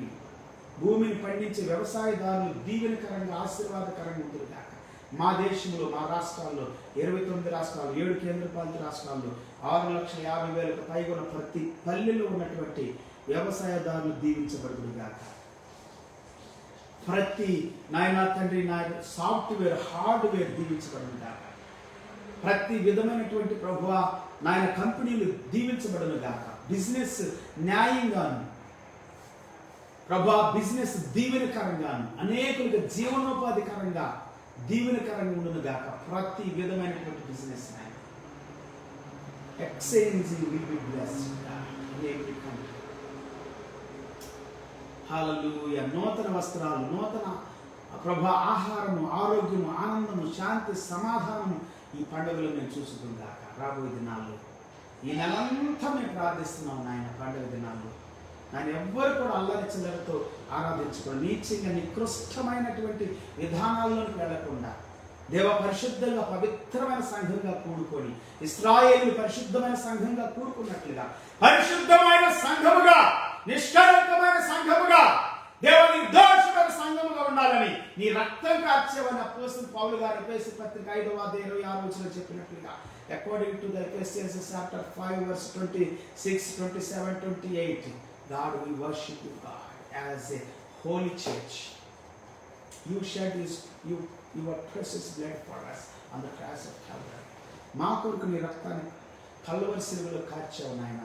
భూమిని పండించే వ్యవసాయదారులు దీవెనకరంగా, ఆశీర్వాదకరంగా ఉంటుంది కాక. మా దేశంలో, మా రాష్ట్రాల్లో, 29 రాష్ట్రాలు, 7 కేంద్రపాలిత రాష్ట్రాల్లో 6,50,000కు పైగా ఉన్న ప్రతి పల్లెల్లో ఉన్నటువంటి వ్యవసాయదారులు దీవించబడుతుంది కాక. ప్రతి నాయన తండ్రి నాయన సాఫ్ట్వేర్, హార్డ్వేర్ దీవించబడును కాక. ప్రతి విధమైనటువంటి ప్రభువా నాయన కంపెనీలు దీవించబడును గాక. బిజినెస్ న్యాయంగాను ప్రభా, బిజినెస్ దీవెనకరంగాను, అనేకులకు జీవనోపాధికరంగా దీవెనకరంగా ఉండును గాక. ప్రతి విధమైనటువంటి business exchanging will be blessed in every country. హల్లెలూయా. నూతన వస్త్రాలు, నూతన ప్రభా ఆహారము, ఆరోగ్యము, ఆనందము, శాంతి, సమాధానము ఈ పండుగలో మేము చూసుకుందాక. రాబోయే దినాల్లో ఈ నెలంతా మేము ప్రార్థిస్తున్నాం నాయన. పండుగ దినాల్లో నాయన ఎవ్వరు కూడా అల్లరి చిల్లరతో ఆరాధించుకోండి. నీచంగా నికృష్టమైనటువంటి విధానాల్లోకి వెళ్లకుండా దేవ పరిశుద్ధంగా పవిత్రమైన సంఘంగా కూడుకొని, ఇశ్రాయేలు పరిశుద్ధమైన సంఘంగా కూడుకున్నట్లుగా పరిశుద్ధమైన సంఘముగా, నిష్కలంకమైన సంఘముగా, దేవ నిర్దోషమైన సంఘముగా ఉండాలని నీ రక్తం కార్చేవని అపోస్తలుడు పౌలు గారు ఎఫెసీ పత్రిక 5:26 చెప్పినట్లుగా, according to the Ephesians chapter 5 verse 26, 27, 28, God, we worship you, God, as a holy church. You shed your precious blood for us on the cross of Calvary. మా కొరకు నీ రక్తాన్ని కల్వరి శిలువలో కార్చావు నాయన.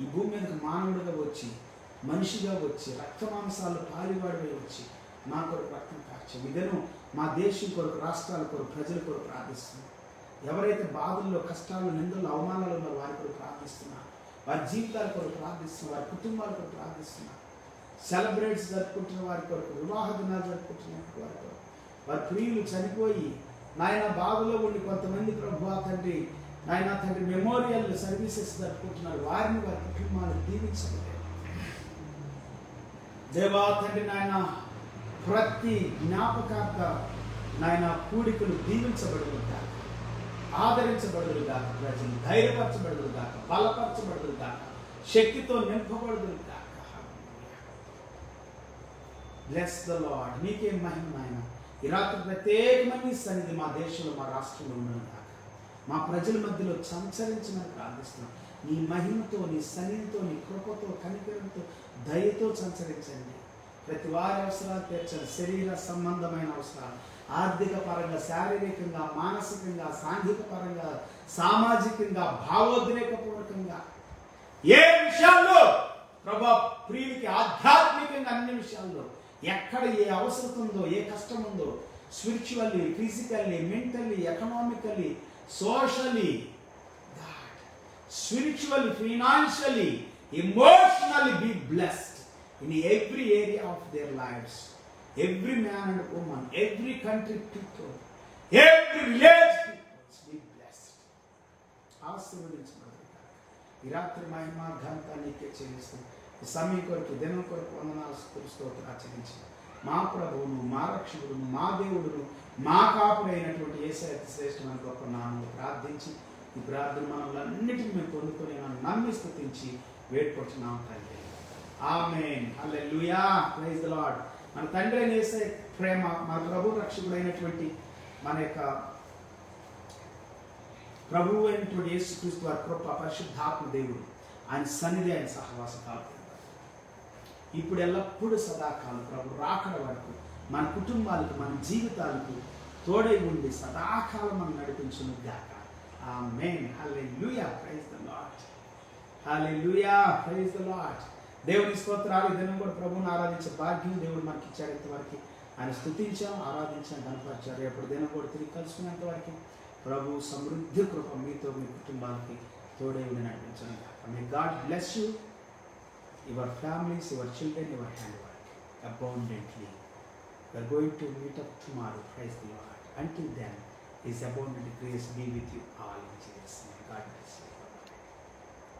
ఈ భూమి మీదకి మానవుడిగా వచ్చి, మనిషిగా వచ్చి, రక్త మాంసాలు పాలివాడిగా వచ్చి మా కొరకు రక్తం కార్చావు. ఇదను మా దేశం కొరకు, రాష్ట్రాల కొరకు, ప్రజల కొరకు ప్రార్థిస్తున్నాం. ఎవరైతే బాధల్లో, కష్టాల్లో, నిందల్లో, అవమానాలు ఉన్నారో వారి కొరకు ప్రార్థిస్తున్నారు. వారి జీవితాల కొరకు ప్రార్థిస్తున్నారు. వారి కుటుంబాల కొరకు ప్రార్థిస్తున్నారు. సెలబ్రేట్స్ జరుపుకుంటున్న వారి కొరకు, వివాహ దినాలు జరుపుకుంటున్న వారి కొరకు, వారి ప్రియులు చనిపోయి నాయన బాధలో ఉండి కొంతమంది ప్రభువా తండ్రి, నాయన తండ్రి మెమోరియల్ సర్వీసెస్ జరుపుకుంటున్నారు. వారిని, వారి కుటుంబాలు దీవించండి దేవా తండ్రి. నాయన ప్రతి జ్ఞాపకార్థ నాయన కూడికలు దీవించబడును గాక, ఆదరించబడును గాక, ప్రజలు ధైర్యపరచబడును గాక, బలపరచబడును గాక, శక్తితో నింపబడును గాక. Bless the lord. నీకే మహిమ నాయన. ఈ రాత్రి ప్రత్యేకమైన సన్నిధి మా దేశంలో, మా రాష్ట్రంలో ఉండను గాక. మా ప్రజల మధ్యలో సంచరించమని ప్రార్థిస్తున్నాం. నీ మహిమతో, నీ సన్నిధితో, నీ కృపతో, కనికరంతో, దయతో సంచరించండి. ప్రతి వారి అవసరాలు తీర్చండి. శరీర సంబంధమైన అవసరాలు, ఆర్థిక పరంగా, శారీరకంగా, మానసికంగా, సాంఘిక పరంగా, సామాజికంగా, భావోద్రేకపూర్వకంగా ఏ విషయాల్లో ప్రభా ప్రియుడికి ఆధ్యాత్మికంగా అన్ని విషయాల్లో ఎక్కడ ఏ అవసరం ఉందో, ఏ కష్టం ఉందో, spiritually, physically, mentally, economically, socially, spiritually, financially, emotionally be blessed in every area of their lives. Every man and woman, every country people, every village people be blessed. ఆశీర్వదించబడతారు. ఈ రాత్రి మహిమ ఘనత నీకే చెల్లిస్తాం. ఈ సమయం కొరకు, దినం కొరకు వందనాలు, స్తోత్రాలు చెల్లించి మా ప్రభువును, మా రక్షకుడును, మా దేవుడును, మా కాపుడైనటువంటి యేసయ్య శ్రేష్టమైన గొప్ప నామములో ప్రార్థించి ఈ ప్రార్థన మనల్ని మేము పొందుకొని నమ్మి స్తుతించి వేడుకొచ్చున్నాం తండ్రి. ఆమేన్. హల్లెలూయా. Praise the Lord. మన తండ్రి అయిన యేసయ్య ప్రేమ, మన ప్రభు రక్షకుడైనటువంటి మన యొక్క ప్రభువు అయినటువంటి యేసుక్రీస్తు వారి కృప, పరిశుద్ధాత్మ దేవుడు, ఆయన సన్నిధి, ఆయన సహవాస కాలం ఇప్పుడు ఎల్లప్పుడూ సదాకాలం ప్రభు రాకడ వరకు మన కుటుంబాలకు, మన జీవితాలకు తోడై ఉండి సదాకాలం మనం నడిపించును గాక. ఆమేన్. హల్లెలూయా. Praise the Lord. హల్లెలూయా. Praise the Lord. దేవుని స్తోత్రాలు. ఈ దినం కూడా ప్రభువుని ఆరాధించే భాగ్యం దేవుడు మనకి ఇచ్చాడు. ఇంతవరకు ఆయన స్తుతించాం, ఆరాధించాం, కనపరిచారు. రేపటి దినం కూడా తిరిగి కలుసుకునేంత వరకు ప్రభు సమృద్ధి కృప మీతో మీ కుటుంబాలకి తోడై ఉండి నడిపించండి. May God bless you, your families, your children, your hand work abundantly. We are going to meet up tomorrow. Praise the Lord. Until then, His abundant grace be with you all in Jesus' name. God bless you.